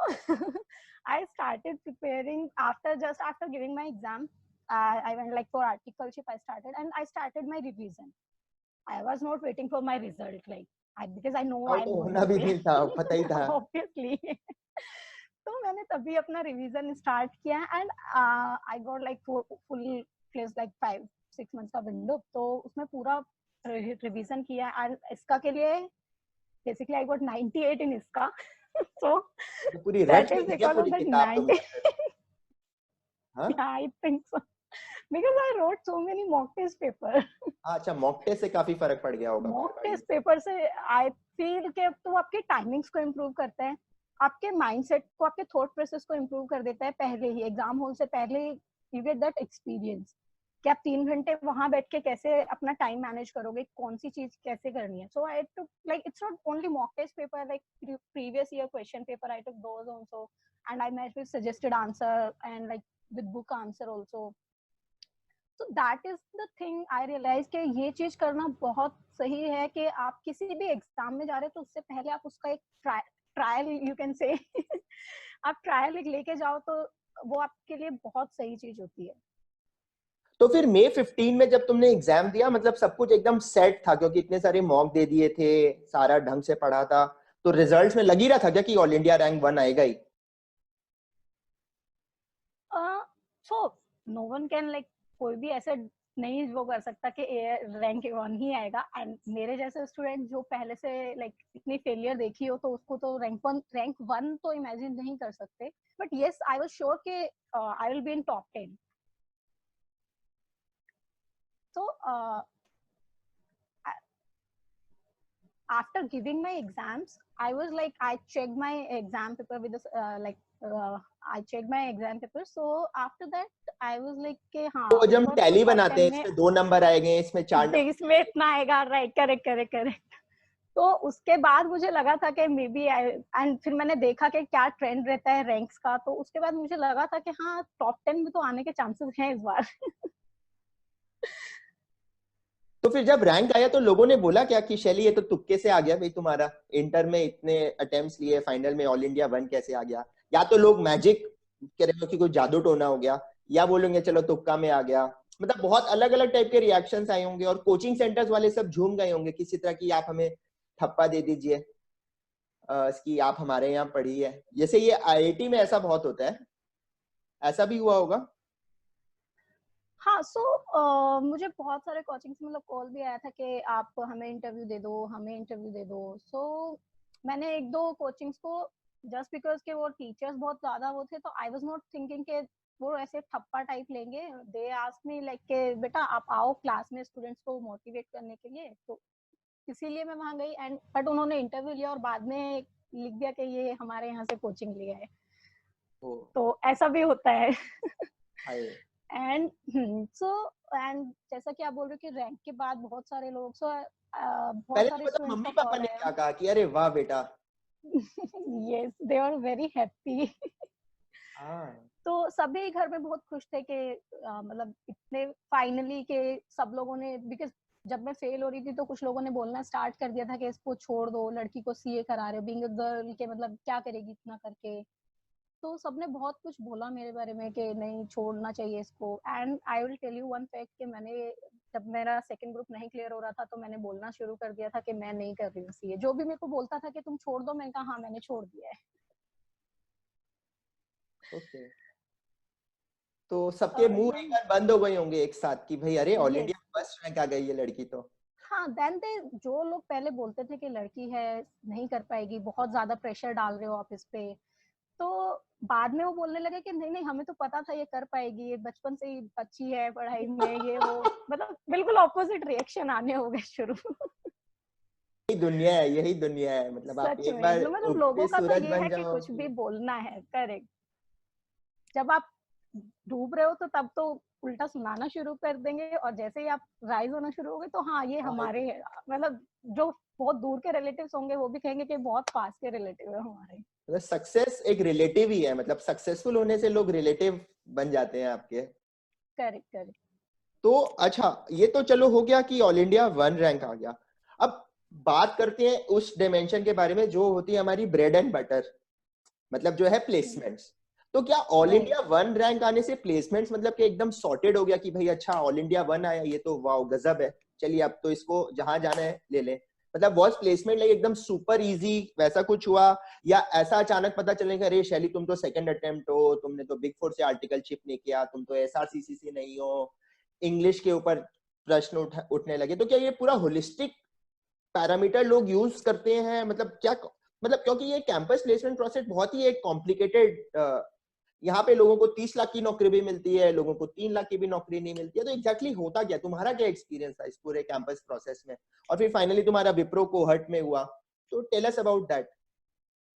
I started preparing after giving my exam. I went like for articleship. I started and I started my revision. I was not waiting for my result, like because I know और I'm तो going होना to भी fail. नहीं था, पता ही था। Obviously. तो मैंने तभी अपना रिवीजन स्टार्ट किया and I got like full fledge like 5-6 months का विंडो, तो उसमें पूरा रिवीजन किया एंड इसका के लिए basically I got 98 in ISKA. So तो पूरी रट that ली is थी क्या because of पूरी that किताब 90. तुमने फिर? हाँ Yeah, I think so. Because I wrote so many mock test paper. हाँ, अच्छा, मॉक टेस्ट से काफी फर्क पड़ गया होगा बार मॉक बार टेस्ट पेपर से आई फील कि तो आपके टाइमिंग्स को इम्प्रूव करता है, आपके माइंडसेट को, आपके थॉट प्रोसेस को इम्प्रूव कर देता है पहले ही एग्जाम हॉल से पहले। यू गेट दैट एक्सपीरियंस कि आप 3 घंटे वहां बैठ के कैसे अपना टाइम मैनेज करोगे, कौन सी चीज कैसे करनी है। So I took like it's not only mock test paper, like previous year question paper I took those also, and I match with suggested answer and like with book answer also. तो that is the thing I realize कि ये चीज करना बहुत सही है कि आप किसी भी एग्जाम में जा रहे हो तो उससे पहले आप उसका एक ट्रायल यू कैन से आप ट्रायल एक लेके जाओ तो वो आपके लिए बहुत सही चीज होती है। तो फिर मई 15 में जब तुमने एग्जाम दिया, मतलब सब कुछ एकदम सेट था क्योंकि इतने सारे मॉक दे दिए थे, सारा ढंग से पढ़ा था, तो रिजल्ट्स में लग ही रहा था क्या कि ऑल इंडिया रैंक 1 आएगा ही? So no one can like, कोई भी ऐसे नहीं वो कर सकता कि रैंक 1 ही आएगा। एंड मेरे जैसे स्टूडेंट जो पहले से लाइक इतनी फेलियर देखी हो तो उसको तो रैंक वन तो इमेजिन नहीं कर सकते। But yes I was sure कि I will be in top 10। So after giving my exams, I was like, I checked my exam paper with this I checked my exam paper. So after that I was like कि हाँ तो जब हम ऊपर तो tally top बनाते 10 हैं, में इसमें 2 नंबर आएंगे, इसमें 4 नंबर इसमें इतना आएगा, राइट, करेक्ट करेक्ट करेक्ट। तो उसके बाद मुझे लगा था कि मे बी एंड फिर मैंने देखा कि क्या ट्रेंड रहता है रैंक्स का, तो उसके बाद मुझे लगा था कि हाँ टॉप 10 में तो आने के चांसेस हैं इस बार। तो फिर जब रैंक आया तो लोगों ने बोला क्या कि शैली ये तो तुक्के से आ गया भाई, तुम्हारा इंटर में इतने अटेम्प्ट्स लिए, फाइनल में ऑल इंडिया वन कैसे आ गया? या तो लोग मैजिक करेंगे कि कोई जादू टोना हो गया, या बोलेंगे चलो तुक्का में आ गया। मतलब बहुत अलग अलग टाइप के रिएक्शंस आए होंगे, और कोचिंग सेंटर्स वाले सब झूम गए होंगे किसी तरह की, आप हमें ठप्पा दे दीजिए कि आप हमारे यहाँ पढ़ी है। जैसे ये आईआईटी में ऐसा बहुत होता है, ऐसा भी हुआ होगा? हाँ सो मुझे बहुत सारे कोचिंग से मतलब कॉल भी आया था कि आप हमें इंटरव्यू दे दो, हमें इंटरव्यू दे दो। सो मैंने एक दो कोचिंग्स को जस्ट बिकॉज के वो टीचर्स बहुत ज्यादा वो थे, तो आई वाज नॉट थिंकिंग के वो ऐसे ठप्पा टाइप लेंगे। दे आस्क्ड मी लाइक के बेटा आप आओ क्लास में स्टूडेंट्स को मोटिवेट करने के लिए, तो इसीलिए मैं वहां गई। एंड बट उन्होंने इंटरव्यू लिया और बाद में लिख दिया कि ये हमारे यहाँ से कोचिंग लिया है, ओ, तो ऐसा भी होता है। हाय। एंड सो एंड जैसा कि आप बोल रहे हो कि रैंक के बाद बहुत सारे लोग बहुत पहले तो सारे मतलब स्टूडेंट्स का मम्मी पापा कॉल ने आया। क्या कहा कि अरे वाह बेटा? Yes they are very happy. हाँ। तो सभी घर में बहुत खुश थे कि मतलब इतने फाइनली के सब लोगों ने, बिकॉज जब मैं फेल हो रही थी तो कुछ लोगों ने बोलना स्टार्ट कर दिया था कि इसको छोड़ दो, लड़की को सीए करा रहे हो, बीइंग अ गर्ल के मतलब क्या करेगी इतना करके। तो सबने बहुत कुछ बोला मेरे बारे में कि नहीं छोड़ना चाहिए इसको। And I will tell you one fact कि मैंने जब मेरा सेकंड ग्रुप नहीं क्लियर हो रहा था तो मैंने बोलना शुरू कर दिया था कि मैं नहीं कर रही हूँ सीए। जो भी मेरे को बोलता था कि तुम छोड़ दो, मैंने कहा हाँ मैंने छोड़ दिया है। ओके। तो सबके मुंह एक देन बार बंद हो गए होंगे एक साथ कि भाई अरे all yes, India first rank आ गई ये लड़की तो। हाँ देन दे जो लोग पहले बोलते थे कि लड़की है नहीं कर पाएगी, बहुत ज्यादा प्रेशर डाल रहे हो आप इस पे, तो बाद में वो बोलने लगे कि नहीं नहीं हमें तो पता था ये कर पाएगी, ये बचपन से ही अच्छी है पढ़ाई में, ये वो मतलब बिल्कुल ऑपोजिट रिएक्शन आने हो गए शुरू। यही दुनिया है, यही दुनिया है। मतलब आप सच एक में बार मतलब उगते लोगों का तो सूरज ये बन है कि जाओ कुछ भी तो। बोलना है, करेक्ट। जब आप डूब रहे हो तो तब तो उल्टा सुनाना शुरू कर देंगे, और जैसे ही आप राइज होना शुरू हो गए तो हाँ ये हाँ, हमारे मतलब जो बहुत दूर के रिलेटिव्स होंगे वो भी कहेंगे कि बहुत पास के रिलेटिव है हमारे। मतलब सक्सेस एक रिलेटिव ही है, मतलब सक्सेसफुल होने से लोग रिलेटिव बन जाते हैं आपके। Correct correct. तो अच्छा, ये तो चलो हो गया कि ऑल इंडिया वन रैंक आ गया। अब बात करते हैं उस डायमेंशन के बारे में जो होती है हमारी ब्रेड एंड बटर, मतलब जो है प्लेसमेंट्स। तो क्या all right. India one rank आने से प्लेसमेंट्स मतलब कि एकदम सॉर्टेड हो गया कि भाई अच्छा ऑल इंडिया वन आया, ये तो वाओ गजब है, चलिए अब तो इसको जहां जाना है ले लें? मतलब वॉज प्लेसमेंट लाइक एकदम सुपर इजी, वैसा कुछ हुआ? या ऐसा अचानक पता चलेगा अरे शैली तुम तो सेकंड अटेम्प्ट हो, तुमने तो बिग फोर से आर्टिकलशिप नहीं किया, तुम तो एसआरसीसी से नहीं हो, इंग्लिश के ऊपर प्रश्न उठने लगे? तो क्या ये पूरा होलिस्टिक पैरामीटर लोग यूज करते हैं? मतलब क्या, मतलब क्योंकि ये कैंपस प्लेसमेंट प्रोसेस बहुत ही एक कॉम्प्लिकेटेड, यहाँ पे लोगों को 30 लाख की नौकरी भी मिलती है, लोगों को 3 लाख की भी नौकरी नहीं मिलती है। तो एग्जैक्टली होता क्या, तुम्हारा क्या एक्सपीरियंस था इस पूरे कैंपस प्रोसेस में? और फिर फाइनली तुम्हारा विप्रो कोहर्ट में हुआ, तो टेल अस अबाउट दैट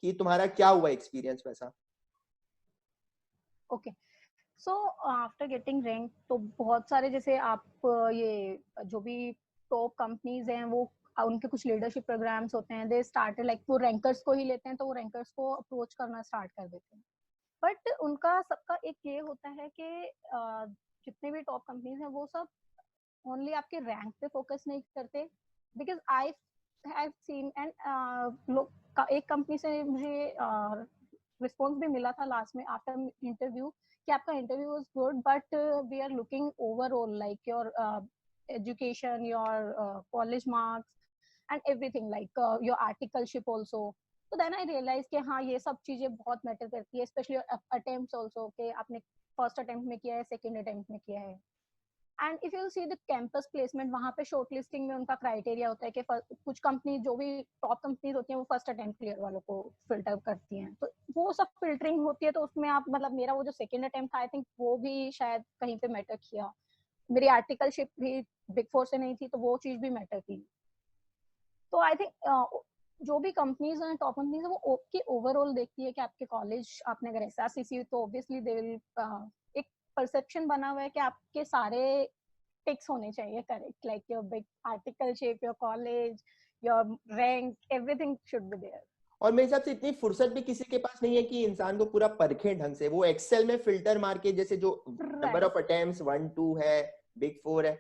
कि तुम्हारा क्या हुआ एक्सपीरियंस वैसा। Okay so after getting rank तो बहुत सारे जैसे आप ये जो भी टॉप कंपनीज हैं वो उनके कुछ लीडरशिप प्रोग्राम्स होते हैं, दे स्टार्ट लाइक वो रैंकर्स को ही लेते हैं, तो वो रैंकर्स को अप्रोच करना स्टार्ट कर देते हैं। बट उनका सबका एक ये होता है कि जितने भी टॉप कंपनीज हैं वो सब ओनली आपके रैंक पे फोकस नहीं करते। Because I have scene and लोग एक कंपनी से मुझे रिस्पॉन्स भी मिला था लास्ट में आफ्टर इंटरव्यू कि आपका interview was good but we are looking overall like your education, your college marks and everything like your articleship also. तो देन आई रियलाइज कि हाँ ये सब चीजें बहुत मैटर करती है, स्पेशली अटेम्प्ट्स ऑल्सो कि आपने फर्स्ट अटेम्प्ट में किया है, सेकंड अटेम्प्ट में किया है। And if you see the campus placement, वहां पे शॉर्टलिस्टिंग में उनका क्राइटेरिया होता है कि कुछ कंपनी जो भी टॉप कंपनीज होती हैं वो फर्स्ट अटेम्प्ट क्लियर वालों को फिल्टर करती हैं, तो वो सब फिल्टरिंग होती है। तो उसमें आप मतलब मेरा वो जो सेकंड अटेम्प्ट था आई थिंक वो भी शायद कहीं पे मैटर किया। मेरी आर्टिकलशिप भी बिग फोर से नहीं थी तो वो चीज भी मैटर की। तो आई थिंक जो भी कंपनीज हैं टॉप कंपनीज है वो की ओवरऑल देखती है कि आपके कॉलेज, आपने अगर एसआरसीसी तो ऑब्वियसली दे विल एक परसेप्शन बना हुआ है कि आपके सारे टिक्स होने चाहिए correct, like your big articleship, your college, your rank, everything should be there. और मेरे हिसाब से इतनी फुर्सत भी किसी के पास नहीं है कि इंसान को पूरा परखे ढंग से। वो एक्सेल में फिल्टर मार के, जैसे जो नंबर ऑफ अटेम्प्ट्स 1 2 है, बिग 4 है,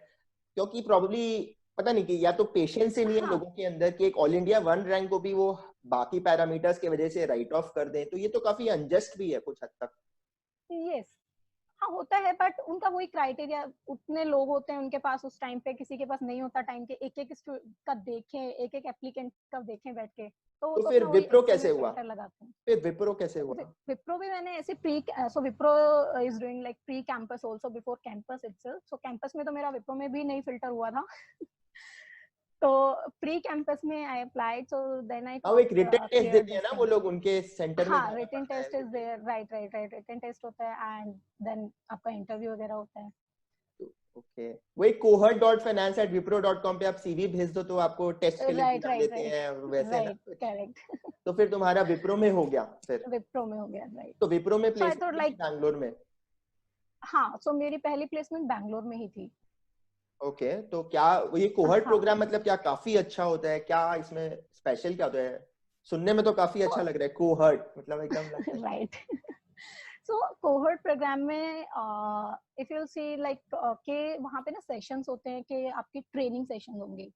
क्योंकि प्रोबेबली पता नहीं कि या तो पेशेंस ही नहीं है लोगों के अंदर कि एक ऑल इंडिया 1 रैंक को भी वो बाकी पैरामीटर्स की वजह से राइट ऑफ कर दें, तो ये तो काफी अनजस्ट भी है कुछ हद तक। यस, हाँ होता है, बट उनका वही क्राइटेरिया, उतने लोग होते हैं उनके पास उस टाइम पे, किसी के पास नहीं होता टाइम के एक एक का देखें, एक एक एप्लीकेंट का देखें बैठ के, तो फिर विप्रो कैसे हुआ? लगाते हैं। फिर विप्रो कैसे हुआ? विप्रो भी मैंने ऐसे so Wipro is doing like pre campus also before campus itself. So campus में तो मेरा विप्रो में भी नहीं फिल्टर हुआ था तो प्री कैंपस में I applied, so then I एक रिटन टेस्ट देते हैं ना वो लोग उनके सेंटर में। हाँ, written test is there, right, written test होता है एंड देन आपका इंटरव्यू वगैरह होता है। ओके, वो एक cohort.finance@wipro.com पे आप सीवी भेज दो तो आपको टेस्ट के लिए बुला लेते हैं वैसे ना? करेक्ट। तो फिर तुम्हारा विप्रो में हो गया? फिर विप्रो में हो गया, राइट। तो विप्रो में प्लेसमेंट बैंगलोर में? हाँ, सो मेरी पहली प्लेसमेंट बैंगलोर में ही थी। ओके, तो क्या ये कोहर्ट प्रोग्राम मतलब क्या काफी अच्छा होता है? क्या इसमें स्पेशल क्या होता है? सुनने में तो काफी अच्छा लग रहा है, कोहर्ट मतलब एकदम राइट। सो कोहर्ट प्रोग्राम में इफ यू सी लाइक के वहाँ पे ना सेशंस होते हैं कि आपकी ट्रेनिंग सेशन होंगे,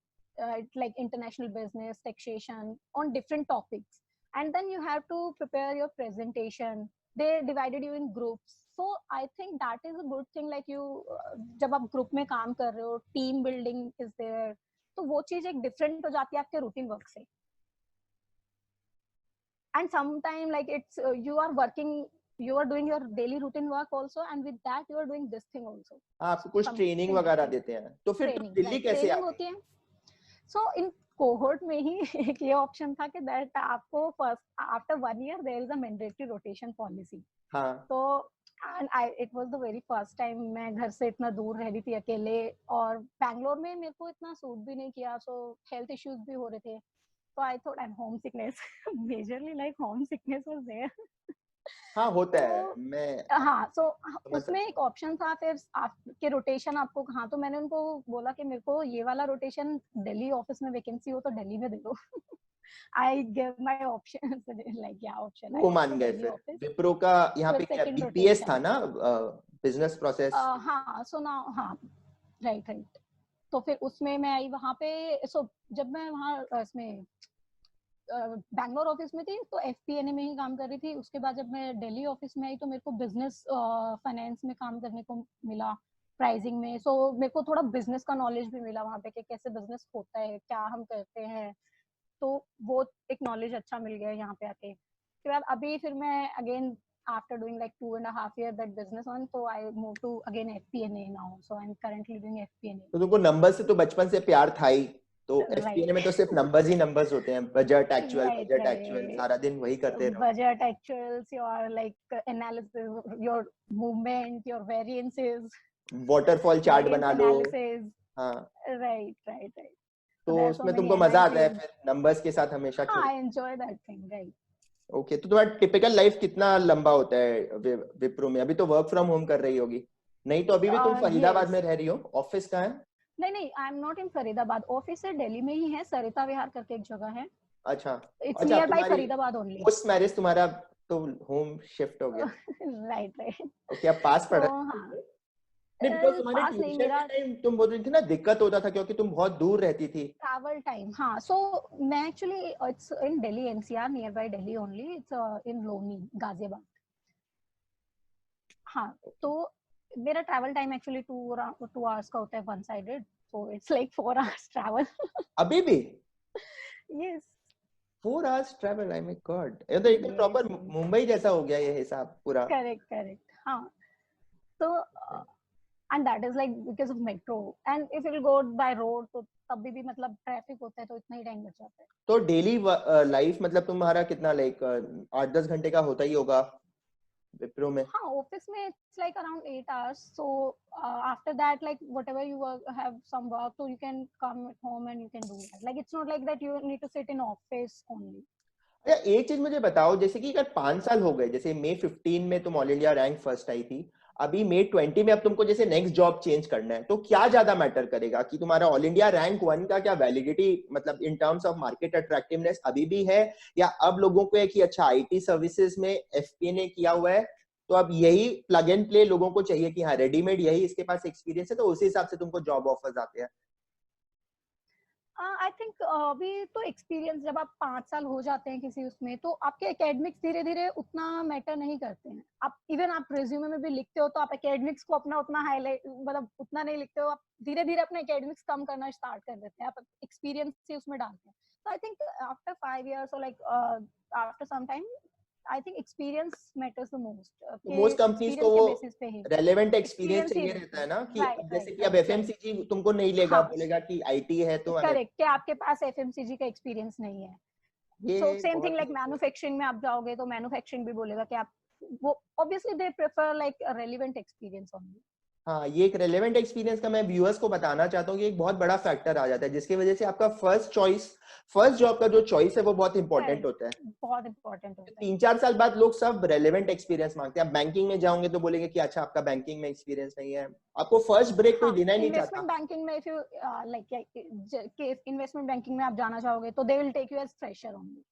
like international business, taxation, on different topics, and then you have to prepare your presentation. They divided you in groups, so I think that is a good thing. Like you जब आप group में काम कर रहे हो, team building is there, तो वो चीज एक डिफरेंट हो जाती है आपके रूटीन वर्क से। and sometime like it's you are doing your daily routine work also, and with that you are doing this thing also. आपको कुछ ट्रेनिंग वगैरह देते हैं, तो फिर तुम दिल्ली कैसे आए? होती है। सो इन कोहोर्ट में ही एक ये ऑप्शन था कि दैट आपको first after 1 year there is a mandatory rotation policy. हाँ, तो and it was the very first time मैं घर से इतना दूर रह रही थी अकेले, और बैंगलोर में मेरे को इतना सूट भी नहीं किया, सो हेल्थ इश्यूज भी हो रहे थे, so I thought, and home sickness majorly like home sickness was there. हाँ होता है। मैं हाँ, so उसमें एक ऑप्शन था फिर आपके रोटेशन आपको कहाँ, तो मैंने उनको बोला कि मेरे को ये वाला रोटेशन दिल्ली ऑफिस में वैकेंसी हो तो दिल्ली में दे दो। I gave my option like yeah option। वो मान गए फिर। विप्रो का यहाँ पे क्या बीपीएस था ना, बिजनेस प्रोसेस? हाँ, so now हाँ, राइट। तो फिर उसमें मैं आई वहाँ पे। सो जब मैं वहाँ इसमें बैंगलोर ऑफिस में थी तो एफपीएनए में ही काम कर रही थी। उसके बाद जब मैं दिल्ली ऑफिस में आई तो मेरे को बिजनेस फाइनेंस में काम करने को मिला, प्राइसिंग में। सो मेरे को थोड़ा बिजनेस का नॉलेज भी मिला वहाँ पे कि कैसे बिजनेस होता है, क्या हम करते हैं, तो वो एक नॉलेज अच्छा मिल गया यहाँ पे आके। उसके बाद अभी फिर मैं again after doing like 2.5 years that business on, so I moved to again FP&A now, so I'm currently doing FP&A। तो तुमको नंबर से तो बचपन से प्यार था ही, तो एफपीएनए में तो सिर्फ नंबर्स ही नंबर्स होते हैं, बजट एक्चुअल सारा दिन वही करते रहो। Budget actuals, your like analysis, your movement, your variances, waterfall chart बना लो। हाँ, राइट। तो उसमें तुमको मजा आता है फिर नंबर्स के साथ हमेशा? I enjoy that thing, right. Okay, तो तुम्हारा टिपिकल लाइफ कितना लंबा होता है विप्रो में? अभी तो वर्क फ्रॉम होम कर रही होगी, नहीं तो अभी भी तुम फरीदाबाद में रह रही हो? ऑफिस कहाँ है? नहीं, I am not in Faridabad, office है दिल्ली में ही है, सरिता विहार करके एक जगह है। अच्छा, it's near by Faridabad only. Post marriage तुम्हारा तो होम शिफ्ट हो गया? राइट। ओके, अब पास पड़ रहा है? नहीं, बिकॉज़ तुम्हारे ट्यूशन के टाइम तुम बोल रही थी ना दिक्कत होता था क्योंकि तुम बहुत दूर रहती थी, ट्रैवल टाइम। हाँ, सो मैं actually it's in Delhi NCR, near by Delhi only, it's in Loni Ghaziabad. हाँ, तो मेरा ट्रैवल टाइम एक्चुअली 2 hours का होता है, one sided, so it's like 4 hours travel. अभी भी? Yes, 4 hours travel, I my God, ये तो एकदम प्रॉपर मुंबई जैसा हो गया ये हिसाब पूरा। करेक्ट। हाँ, तो and that is like because of metro, and if you'll go by road तो तभी भी मतलब ट्रैफिक होता है तो इतना ही टाइम बच जाता है। तो डेली लाइफ मतलब तुम्हारा कितना लाइक 8-10 घंटे का होता ही होगा विप्रो में? हाँ, ऑफिस में it's like around 8 hours, so after that like whatever you have some work, so you can come at home and you can do that, like it's not like that you need to sit in office only। अच्छा, एक चीज मुझे बताओ, जैसे कि अगर 5 साल हो गए, जैसे मई 15 में तुम ऑल इंडिया रैंक फर्स्ट आई थी, अभी May 20 में अब तुमको जैसे नेक्स्ट जॉब चेंज करना है, तो क्या ज्यादा मैटर करेगा कि तुम्हारा ऑल इंडिया रैंक 1 का क्या वैलिडिटी, मतलब in terms of market attractiveness अभी भी है, या अब लोगों को है कि अच्छा आईटी सर्विसेज में एफपीए ने किया हुआ है, तो अब यही प्लग एंड प्ले लोगों को चाहिए कि हाँ रेडीमेड यही इसके पास एक्सपीरियंस है, तो उसी हिसाब से तुमको जॉब ऑफर्स आते हैं? आई थिंक अभी तो एक्सपीरियंस, जब आप 5 साल हो जाते हैं किसी उसमें, तो आपके एकेडमिक्स धीरे धीरे उतना मैटर नहीं करते हैं। आप इवन आप रिज्यूमे में भी लिखते हो तो आप एकेडमिक्स को अपना उतना हाईलाइट, मतलब उतना नहीं लिखते हो, आप धीरे धीरे अपने एकेडमिक्स कम करना स्टार्ट कर देते हैं, आप एक्सपीरियंस से उसमें डालते हैं। तो आई थिंक आफ्टर 5 years और like after some time, I think experience matters the most, तो कि मोस्ट कंपनीज को एक्सपीरियंस के वो बेसिस पे ही रेलेवेंट एक्सपीरियंस एक्सपीरियंस ही चाहिए रहता देखते है हैं। ना, कि राइट अब जैसे राइट कि अब राइट राइट। एफएमसीजी तुमको नहीं लेगा, हाँ, बोलेगा कि आईटी है तो करेक्ट, कि आपके पास एफएमसीजी का एक्सपीरियंस नहीं है। सो ये सेम थिंग बहुत लाइक ही मैन्युफैक्चरिंग में आप जाओगे तो मैन्युफैक्चरिंग भी बोलेगा कि आप, वो obviously they prefer like relevant experience only. हाँ, ये एक रेलेवेंट एक्सपीरियंस का मैं व्यूअर्स को बताना चाहता हूँ कि एक बहुत बड़ा फैक्टर आ जाता है, जिसकी वजह से आपका फर्स्ट चॉइस, फर्स्ट जॉब का जो चॉइस है वो बहुत इंपॉर्टेंट होता है। करेक्ट, बहुत इंपॉर्टेंट होता है। 3-4 साल बाद लोग सब रेलेवेंट एक्सपीरियंस मांगते हैं। आप बैंकिंग में जाओगे तो बोलेंगे कि अच्छा आपका बैंकिंग में एक्सपीरियंस नहीं है, आपको फर्स्ट ब्रेक कोई हाँ, देना ही नहीं इन्वेस्टमेंट चाहता। बैंकिंग में if you like investment banking में आप जाना चाहोगे तो they will take you as fresher only.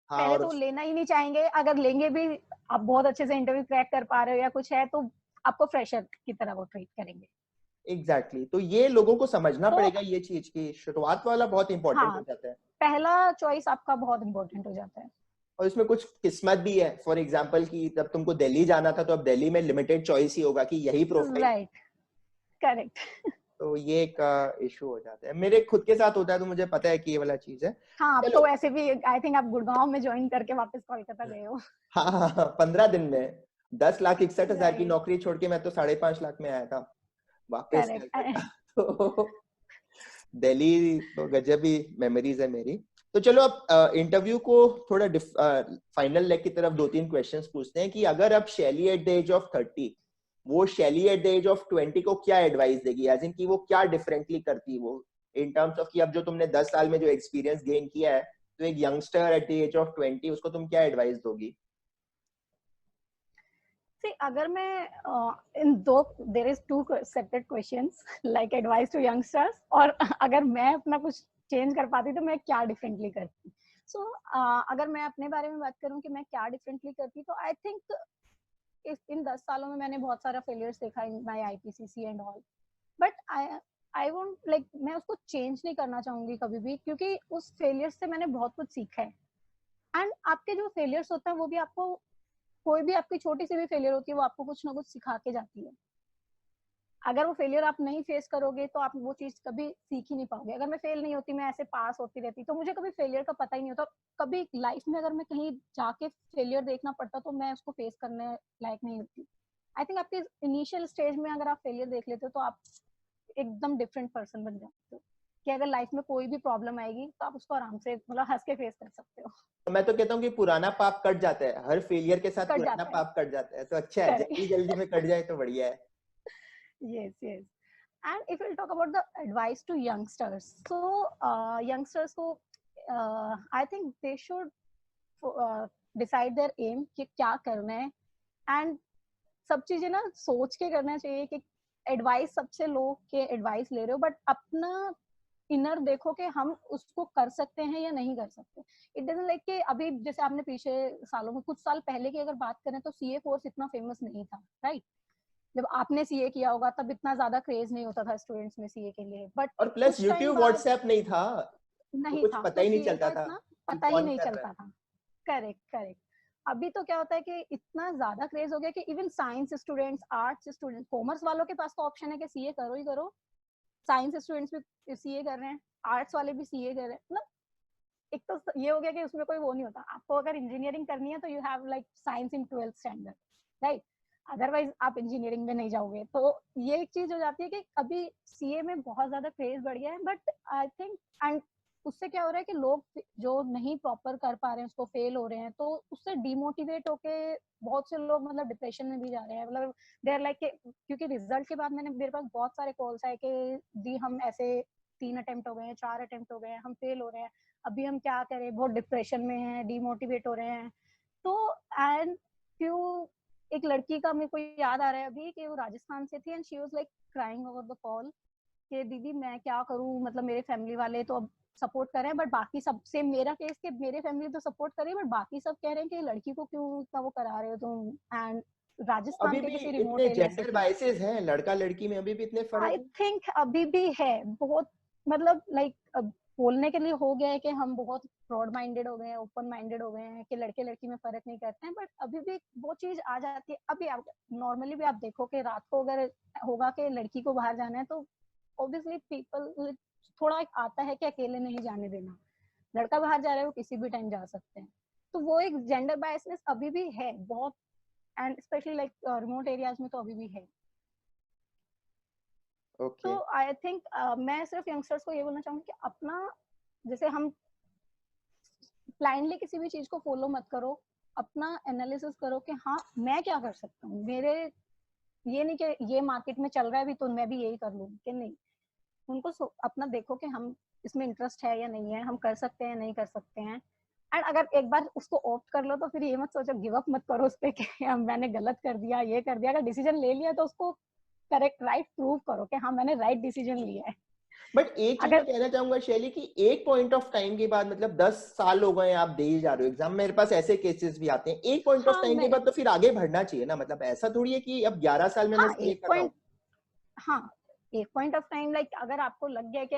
हाँ, पहले और तो लेना ही नहीं चाहेंगे, अगर लेंगे भी, आप बहुत अच्छे से इंटरव्यू क्रैक कर पा रहे हो या कुछ है, तो आपको फ्रेशर की तरह वो ट्रीट करेंगे। एग्जैक्टली तो ये लोगों को समझना तो पड़ेगा, ये चीज की शुरुआत वाला बहुत इंपॉर्टेंट हो हाँ, जाता है। पहला चॉइस आपका बहुत इंपॉर्टेंट हो जाता है। और इसमें कुछ किस्मत भी है, फॉर एग्जाम्पल कि जब तुमको दिल्ली जाना था तो अब दिल्ली में लिमिटेड चॉइस ही होगा कि यही प्रोफाइल, राइट, करेक्ट। तो ये एक इशू हो जाता है। मेरे खुद के साथ होता है तो मुझे पता है कि ये वाला चीज है। हाँ, आप चलो। तो ऐसे भी आई थिंक आप गुड़गांव में ज्वाइन करके वापस कोलकाता गए हो। हाँ हाँ हाँ, 15 दिन में 10,61,000 की राइट, नौकरी छोड़ के मैं तो 5.5 लाख में आया था वापस करेक्ट। कलकत्ता। तो दिल्ली तो गजब ही मेमोरीज है मेरी। तो चलो अब इंटरव्यू को थोड़ा फाइनल लेग की तरफ 2-3 क्वेश्चंस पूछते हैं कि अगर अब शैली एट द एज ऑफ 30, वो शैली एट द एज ऑफ 20 को क्या एडवाइस देगी, एज इन की वो क्या डिफरेंटली करती वो, इन टर्म्स ऑफ कि अब जो तुमने 10 साल में जो एक्सपीरियंस गेन किया है, तो एक youngster at the age of 20 उसको तुम क्या एडवाइस दोगी? सी, अगर मैं इन दो, there is two separate questions like advice to youngsters, और अगर मैं अपना कुछ चेंज कर पाती तो मैं क्या डिफरेंटली करती। सो अगर मैं अपने बारे में बात करूं कि मैं क्या डिफरेंटली करती, तो आई थिंक इस इन 10 सालों में मैंने बहुत सारा फेलियर्स देखा in my IPCC and all, but I won't like, मैं उसको चेंज नहीं करना चाहूंगी कभी भी, क्योंकि उस फेलियर से मैंने बहुत कुछ सीखा है। एंड आपके जो फेलियर्स होते हैं वो भी आपको, कोई भी आपकी छोटी सी भी फेलियर होती है वो आपको कुछ ना कुछ सिखा के जाती है। अगर वो फेलियर आप नहीं फेस करोगे तो आप वो चीज कभी सीख ही नहीं पाओगे। अगर मैं फेल नहीं होती, मैं ऐसे पास होती रहती, तो मुझे कभी फेलियर का पता ही नहीं होता। कभी लाइफ में अगर मैं कहीं जाके फेलियर देखना पड़ता तो मैं उसको फेस करने लायक नहीं होती। आई थिंक आपके इनिशियल स्टेज में अगर आप फेलियर देख लेते हो तो आप एकदम डिफरेंट पर्सन बन जाते हो, कि अगर लाइफ में कोई भी प्रॉब्लम आएगी तो आप उसको आराम से, मतलब हंस के फेस कर सकते हो। तो मैं तो कहता हूँ कि पुराना पाप कट जाता है, हर फेलियर के साथ कट पुराना जाता है, पाप कट जाता है, तो अच्छा है, जल्दी करेक्ट। जल्दी में कट जाए तो बढ़िया है। Yes, yes. And if we'll talk about the advice to youngsters, so youngsters को I think they should decide their aim कि क्या करना है, and सब चीजें ना सोच के करना चाहिए। कि एडवाइस सबसे लो के एडवाइस ले रहे हो, बट अपना इनर देखो कि हम उसको कर सकते हैं या नहीं कर सकते। इट डजंट लाइक कि अभी जैसे आपने पीछे सालों में, कुछ साल पहले की अगर बात करें तो सीए कोर्स इतना फेमस नहीं था, राइट? जब आपने सीए किया होगा तब इतना ज्यादा क्रेज नहीं होता था स्टूडेंट्स में सीए के लिए, बट और प्लस कुछ टाइम यूट्यूब बाद व्हाट्सएप नहीं था, तो नहीं कुछ था, पता तो ही नहीं सीए का चलता था इतना कि पता ही कौन नहीं कर रहा है। चलता था। Correct, correct. अभी तो क्या होता है कि इतना ज्यादा क्रेज हो गया कि even science students, arts students, commerce वालों के पास तो ऑप्शन है कि सीए करो ही करो। साइंस स्टूडेंट्स भी सीए कर रहे हैं, आर्ट्स वाले भी सीए कर रहे हैं। मतलब एक तो ये हो गया कि उसमें कोई वो नहीं होता। आपको अगर इंजीनियरिंग करनी है तो you have like science in 12th standard, right? Otherwise आप इंजीनियरिंग में नहीं जाओगे। तो ये एक चीज हो जाती है कि अभी सीए में बहुत ज्यादा क्रेज बढ़ गया है, बट आई थिंक, एंड उससे क्या हो रहा है कि लोग जो नहीं प्रॉपर कर पा रहे हैं, उसको फेल हो रहे हैं, तो उससे डिमोटिवेट होके बहुत से लोग मतलब डिप्रेशन में भी जा रहे हैं। मतलब दे आर लाइक, क्योंकि रिजल्ट के बाद मेरे पास बहुत सारे कॉल्स आए कि जी हम ऐसे 3 अटेम्प्ट हो गए हैं, 4 अटेम्प्ट हो गए हैं, हम फेल हो रहे हैं, अभी हम क्या करें, बहुत डिप्रेशन में हैं, डिमोटिवेट हो रहे हैं। तो एंड फ्यू एक लड़की का मेरे को याद आ रहा है अभी कि वो राजस्थान से थी and she was like crying over the call कि दीदी मैं क्या करूं, मतलब मेरे फैमिली वाले तो अब सपोर्ट कर रहे हैं बट बाकी सब, सेम मेरा केस के मेरे फैमिली तो सपोर्ट कर रही है बट बाकी सब कह रहे हैं कि लड़की को क्यों इतना वो करा रहे हो तुम। एंड राजस्थान अभी के भी किसी रिमोट इतने एरिया से जेंडर थी। बायसेस हैं, लड़का लड़की में अभी भी इतने फर्क आई हैं। थिंक अभी भी है बहुत, मतलब लाइक बोलने के लिए हो गया है कि हम बहुत ब्रॉड माइंडेड हो गए हैं, ओपन माइंडेड हो गए हैं कि लड़के लड़की में फर्क नहीं करते हैं, बट अभी भी वो चीज आ जाती है। अभी आप नॉर्मली भी आप देखो कि रात को अगर होगा कि लड़की को बाहर जाना है तो ऑब्वियसली पीपल थोड़ा एक आता है कि अकेले नहीं जाने देना, लड़का बाहर जा रहा है वो किसी भी टाइम जा सकते हैं। तो वो एक जेंडर बायसनेस अभी भी है बहुत, and specially like remote areas में तो अभी भी है। ओके। तो आई थिंक मैं सिर्फ यंगस्टर्स को ये बोलना चाहूंगी कि अपना, जैसे हम ब्लाइंडली किसी भी चीज को फॉलो मत करो, अपना एनालिसिस करो कि हाँ मैं क्या कर सकता हूँ, मेरे ये नहीं कि ये मार्केट में चल रहा है भी तो मैं भी यही कर लूँ, कि नहीं। उनको अपना देखो कि हम इसमें इंटरेस्ट है या नहीं है, हम कर सकते हैं नहीं कर सकते हैं। एंड अगर एक बार उसको ऑप्ट कर लो तो फिर ये मत सोचो, गिव अप मत करो उस पर कि मैंने गलत कर दिया ये कर दिया। अगर डिसीजन ले लिया तो उसको करेक्ट राइट प्रूव करो कि हाँ मैंने राइट डिसीजन लिया है। बट एक चीज मैं अगर कहना चाहूंगा शैली कि एक पॉइंट ऑफ टाइम के बाद, मतलब 10 साल हो गए आप दे ही जा रहे हो एग्जाम, मेरे पास ऐसे केसेस भी आते हैं, एक पॉइंट ऑफ हाँ टाइम के मैं बाद तो फिर आगे बढ़ना चाहिए ना। मतलब ऐसा थोड़ी है कि अब 11 साल में मैं हाँ ये एक कर रहा हूँ। पॉइंट हाँ एक पॉइंट ऑफ टाइम लाइक अगर आपको लग गया कि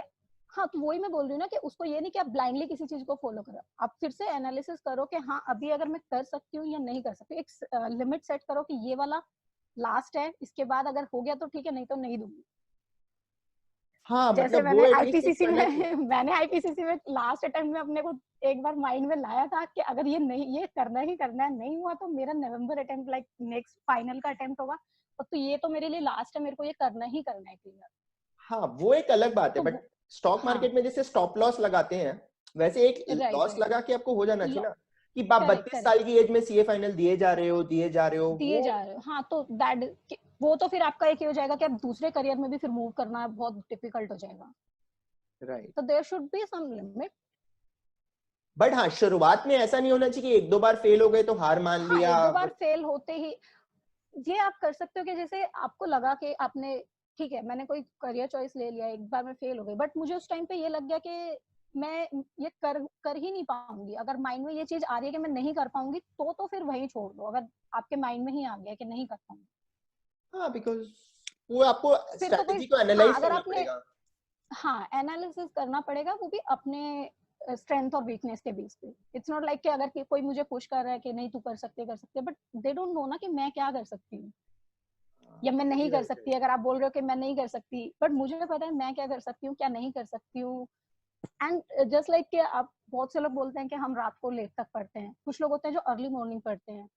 हाँ, तो वही मैं बोल रही हूँ ना कि उसको ये नहीं कि आप ब्लाइंडली किसी चीज को फॉलो करो, आप फिर से एनालिसिस करो कि हाँ अभी अगर मैं कर सकती हूँ या नहीं कर सकती हूँ, एक लिमिट सेट करो कि ये वाला लास्ट है, इसके बाद अगर हो गया तो ठीक है नहीं तो नहीं दूंगी। हाँ, जैसे मतलब वो मैंने एटलीस्ट एक आईपीसीसी करना चाहिए। में मैंने आईपीसीसी में लास्ट अटेम्प्ट में अपने को एक बार माइंड में लाया था कि अगर ये नहीं, ये करना ही करना है, नहीं हुआ तो मेरा नवंबर अटेम्प्ट लाइक नेक्स्ट फाइनल का अटेम्प्ट होगा, तो ये तो मेरे लिए लास्ट है, मेरे को ये करना ही करना है क्लियर। हाँ, वो एक अलग बात है, तो बट स्टॉक हाँ मार्केट में जैसे स्टॉप लॉस लगाते हैं, वैसे एक राइट लॉस राइट लगा के आपको हो जाना चाहिए ना। कि आप करेक्ट 32 साल की एज में सीए फाइनल दिए जा रहे हो, दिए जा रहे हो दिए वो। जा रहे हो, हाँ तो दैट वो तो फिर आपका एक हो जाएगा कि अब दूसरे करियर में भी फिर मूव करना बहुत डिफिकल्ट हो जाएगा। राइट। तो there should be some limit. But हाँ, शुरुआत में ऐसा नहीं होना चाहिए कि एक दो बार फेल हो गए तो हार मान हाँ लिया। एक दो बार फेल होते ही ये आप कर सकते हो कि जैसे आपको लगा कि आपने ठीक है मैंने कोई करियर चॉइस ले लिया, एक बार मैं फेल हो गई बट मुझे उस टाइम पे ये लग गया कि मैं ये कर ही नहीं पाऊंगी, अगर माइंड में ये चीज आ रही है कि मैं नहीं कर पाऊंगी तो फिर वही छोड़ दो, अगर आपके माइंड में ही आ गया कि नहीं कर पाऊंगी। हाँ, बिकॉज वो आपको फिर तो कोई स्ट्रेटेजी को हाँ एनालाइज अगर करना आपने पड़ेगा। हाँ एनालिसिस करना पड़ेगा, वो भी अपने स्ट्रेंथ और वीकनेस के बेस पे। इट्स नॉट लाइक कि अगर कोई मुझे पुश कर रहा है कि नहीं तू कर सकते बट दे डोंट नो ना कि मैं क्या कर सकती हूँ या मैं वो नहीं भी कर राइट है। सकती। अगर आप बोल रहे हो कि मैं नहीं कर सकती बट मुझे पता है मैं क्या कर सकती हूँ क्या नहीं कर सकती हूँ। एंड जस्ट लाइक कि आप बहुत से लोग बोलते हैं कि हम रात को लेट तक पढ़ते हैं, कुछ लोग होते हैं जो अर्ली मॉर्निंग पढ़ते हैं,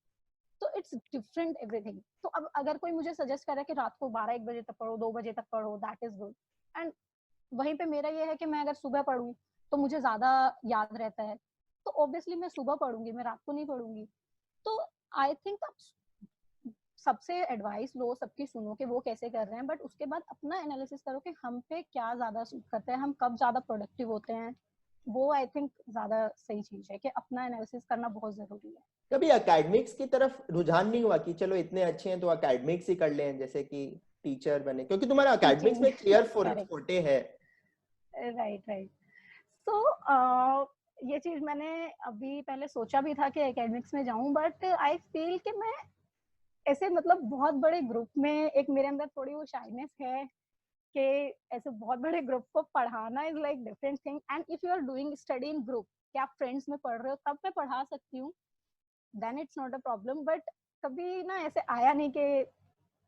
तो इट्स डिफरेंट एवरीथिंग। तो अब अगर कोई मुझे सजेस्ट करे कि रात को 12-1 बजे तक पढ़ो 2 बजे तक पढ़ो दैट इज गुड। एंड वहीं पे मेरा ये है कि मैं अगर सुबह पढ़ूं तो मुझे ज्यादा याद रहता है, तो ऑब्वियसली मैं सुबह पढ़ूंगी, मैं रात को नहीं पढ़ूंगी। तो आई थिंक आप सबसे एडवाइस लो, सबकी सुनो कि वो कैसे कर रहे हैं, बट उसके बाद अपना एनालिसिस करो कि हम पे क्या ज्यादा सूट करता है, हम कब ज्यादा प्रोडक्टिव होते हैं। वो आई थिंक ज्यादा सही चीज है कि अपना एनालिसिस करना बहुत जरूरी है। कभी एकेडमिक्स की तरफ रुझान नहीं हुआ कि चलो इतने अच्छे हैं तो एकेडमिक्स ही कर लें, जैसे कि टीचर बने, क्योंकि तुम्हारा एकेडमिक्स टीचिंग में क्लियर करेक्ट फोर्टे है। Right right. सो ये चीज मैंने अभी पहले सोचा भी था कि एकेडमिक्स में जाऊं, बट आई फील कि मैं ऐसे मतलब बहुत बड़े ग्रुप में, एक मेरे अंदर थोड़ी वो शाइनेस है कि ऐसे बहुत बड़े ग्रुप को पढ़ाना is like different thing. And if you are doing study in group, कि आप फ्रेंड्स में पढ़ रहे हो तब मैं पढ़ा सकती हूँ, then it's not a problem. But कभी ना ऐसे आया नहीं कि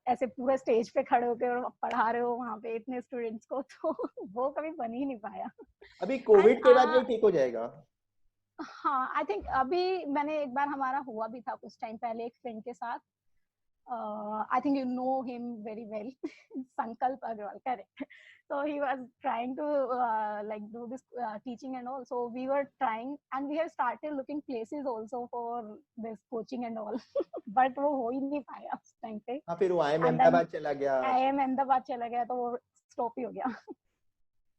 ऐसे पूरे स्टेज पे खड़े होकर और पढ़ा रहे हो वहां पे इतने स्टूडेंट्स को, तो वो कभी बन ही नहीं पाया। अभी एंड कोविड के बाद ये ठीक हो जाएगा। हाँ आई थिंक अभी मैंने एक बार हमारा हुआ भी था कुछ टाइम पहले एक फ्रेंड के साथ, I think you know him very well, Sankalp Agarwal, correct. So he was trying to like do this teaching and all. So we were trying, and we have started looking places also for this coaching and all. But वो हो ही नहीं पाया उस time पे। हाँ, फिर वो आई And then Ahmedabad चला गया। IIM अहमदाबाद चला गया तो वो स्टॉप ही हो गया।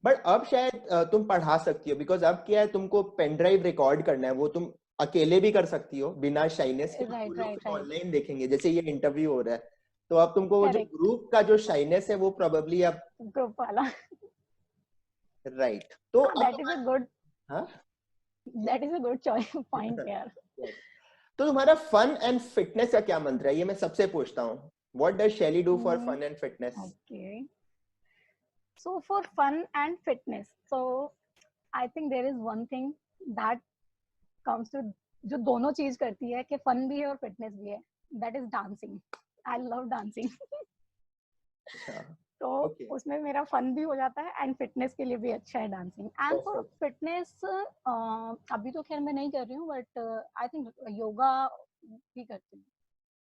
बट अब शायद तुम पढ़ा सकती हो, बिकॉज अब क्या है, तुमको पेन ड्राइव रिकॉर्ड करना है, वो तुम अकेले भी कर सकती हो बिना शाइनेस के, वो राइट लोग राइट फिर राइट। ऑनलाइन देखेंगे, जैसे ये इंटरव्यू हो रहा है, तो अब तुमको वो जो करेक्ट। ग्रुप का जो शाइनेस है वो प्रोबेबली अब, ग्रुप वाला। राइट, तो हाँ, अब दैट इज अ गुड, हाँ that is a good choice point यार। तो तुम्हारा फन एंड फिटनेस का क्या मंत्र है, ये मैं सबसे पूछता हूँ। What does Shaily do for fun and fitness? Okay, so for fun and fitness, so I think there is one thing that comes to, जो दोनों चीज करती है कि फन भी है और फिटनेस भी है, that is dancing. I love dancing. अच्छा, तो ओके, उसमें मेरा फन भी हो जाता है एंड फिटनेस के लिए भी अच्छा है dancing. And for perfect, fitness, अभी तो खैर मैं नहीं कर रही हूँ, बट आई थिंक योगा भी करती हूँ।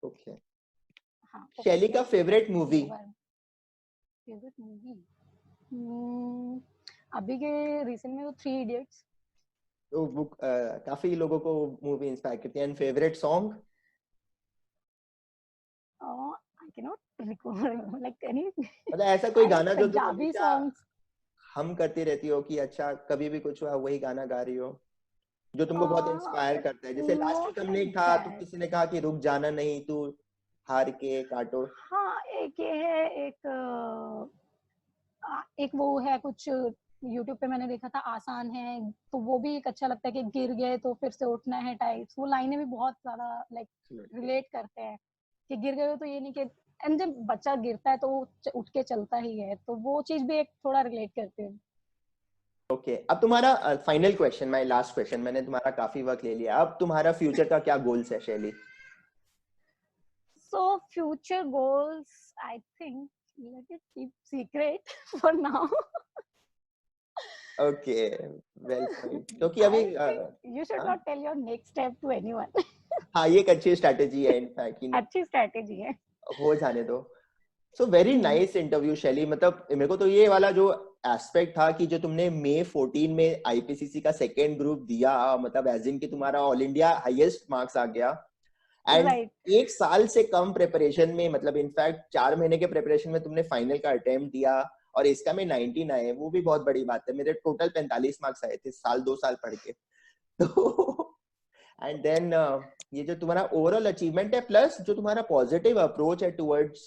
ओके। हाँ, शैली का favourite movie? Yoga. Favourite movie, अभी के रिसेंट में तो थ्री इडियट्स। तो बुक काफी लोगों को मूवी इंस्पायर करती है। And favourite song? I can not recall like any. मतलब ऐसा कोई आई लाइक गाना जो तुम पंजाबी हमेशा सॉन्ग्स। हम करती रहती हो कि अच्छा कभी भी कुछ हुआ वही गाना गा रही हो, जो तुमको बहुत इंस्पायर करता है? जैसे लास्ट नॉट वीक हमने लाइक एक था तो दैट। किसी ने कहा कि रुक जाना नहीं तू हार के काटो। हाँ, एक ये है, एक वो है कुछ यूट्यूब पे मैंने देखा था, आसान है, तो वो भी एक अच्छा लगता है कि गिर गए तो फिर से उठना है टाइप्स। वो लाइनें भी बहुत ज्यादा लाइक रिलेट करते हैं कि गिर गए हो तो ये नहीं कि, एंड जब बच्चा गिरता है तो वो उठ के चलता ही है, तो वो चीज भी एक थोड़ा रिलेट करते हैं। ओके, अब तुम्हारा final question, my last question, मैंने तुम्हारा काफी वक्त ले लिया, अब तुम्हारा फ्यूचर का क्या गोल्स है Shaily? So future goals, I think let it keep secret for now. Okay, well point, क्योंकि अभी आई थिंक यू शुड हाँ not tell your next step to anyone. हाँ, ये एक अच्छी स्ट्रैटेजी है इनफैक्ट, अच्छी स्ट्रेटेजी है। हो जाने दो। सो वेरी नाइस इंटरव्यू शैली, मतलब मेरे को तो ये वाला जो एस्पेक्ट था कि जो तुमने मई 14 में आईपीसीसी का सेकेंड ग्रुप दिया, मतलब एज इन कि तुम्हारा ऑल इंडिया हाईएस्ट मार्क्स आ गया, एंड राइट। एक साल से कम प्रिपरेशन में, मतलब इनफैक्ट 4 महीने के प्रिपरेशन में तुमने फाइनल का अटेम्प्ट दिया, और इसका में 19 आए, वो भी बहुत बड़ी बात है। मेरे टोटल 45 मार्क्स आए थे साल 2 साल पढ़ के। तो एंड देन ये जो तुम्हारा ओवरऑल अचीवमेंट है, प्लस जो तुम्हारा पॉजिटिव अप्रोच है टुवर्ड्स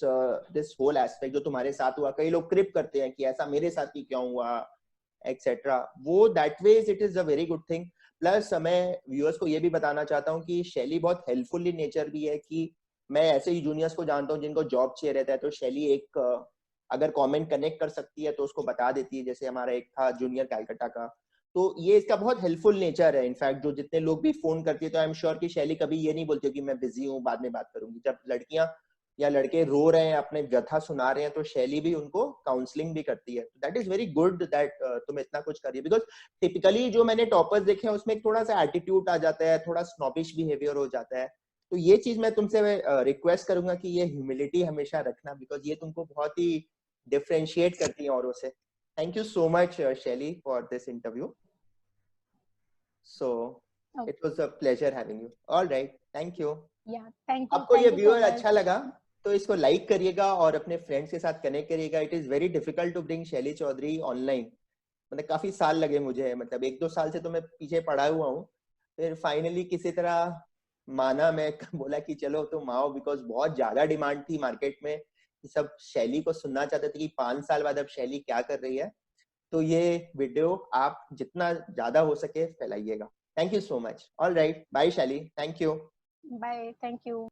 दिस होल एस्पेक्ट जो तुम्हारे साथ हुआ, कई लोग क्रिप करते हैं कि ऐसा मेरे साथ ही क्यों हुआ एक्सेट्रा, वो that ways it is a very good thing. Plus मैं व्यूअर्स को ये भी बताना चाहता हूँ कि शैली बहुत हेल्पफुल इन नेचर भी है, कि मैं ऐसे ही जूनियर्स को जानता हूँ जिनको जॉब चाहिए रहता है, तो शैली एक अगर कमेंट कनेक्ट कर सकती है तो उसको बता देती है, जैसे हमारा एक था जूनियर कैलकाटा का। तो ये इसका बहुत हेल्पफुल नेचर है। इनफैक्ट जो जितने लोग भी फोन करती है तो आई एम श्योर कि शैली कभी ये नहीं बोलती कि मैं बिजी हूँ बाद में बात करूंगी। जब लड़कियां या लड़के रो रहे हैं, अपने व्यथा सुना रहे हैं, तो शैली भी उनको काउंसलिंग भी करती है। That is very good that तुम इतना कुछ कर रही है, बिकॉज टिपिकली जो मैंने टॉपर्स देखे हैं उसमें थोड़ा सा एटीट्यूड आ जाता है, थोड़ा स्नॉबिश बिहेवियर हो जाता है। तो ये चीज मैं तुमसे रिक्वेस्ट करूंगा कि ये ह्यूमिलिटी हमेशा रखना, बिकॉज ये तुमको बहुत ही डिफरेंशिएट करती है औरों से। थैंक यू सो मच शैली for this interview. So it was a pleasure having you. All right, thank you. या आपको ये थैंक यू सो व्यूअर अच्छा मच। लगा तो इसको लाइक करिएगा और अपने फ्रेंड्स के साथ कनेक्ट करिएगा। It is very difficult to bring Shaily Chaudhary online, मतलब काफी साल लगे मुझे, मतलब 1-2 साल से तो मैं पीछे पड़ा हुआ हूँ, फिर फाइनली किसी तरह माना मैं। बोला कि चलो तुम आओ, बिकॉज बहुत ज्यादा डिमांड थी मार्केट में, कि सब शैली को सुनना चाहते थे कि 5 साल बाद अब शैली क्या कर रही है। तो ये वीडियो आप जितना ज्यादा हो सके फैलाइएगा। Thank you so much. All right, bye Shaili, thank you. Bye, thank you.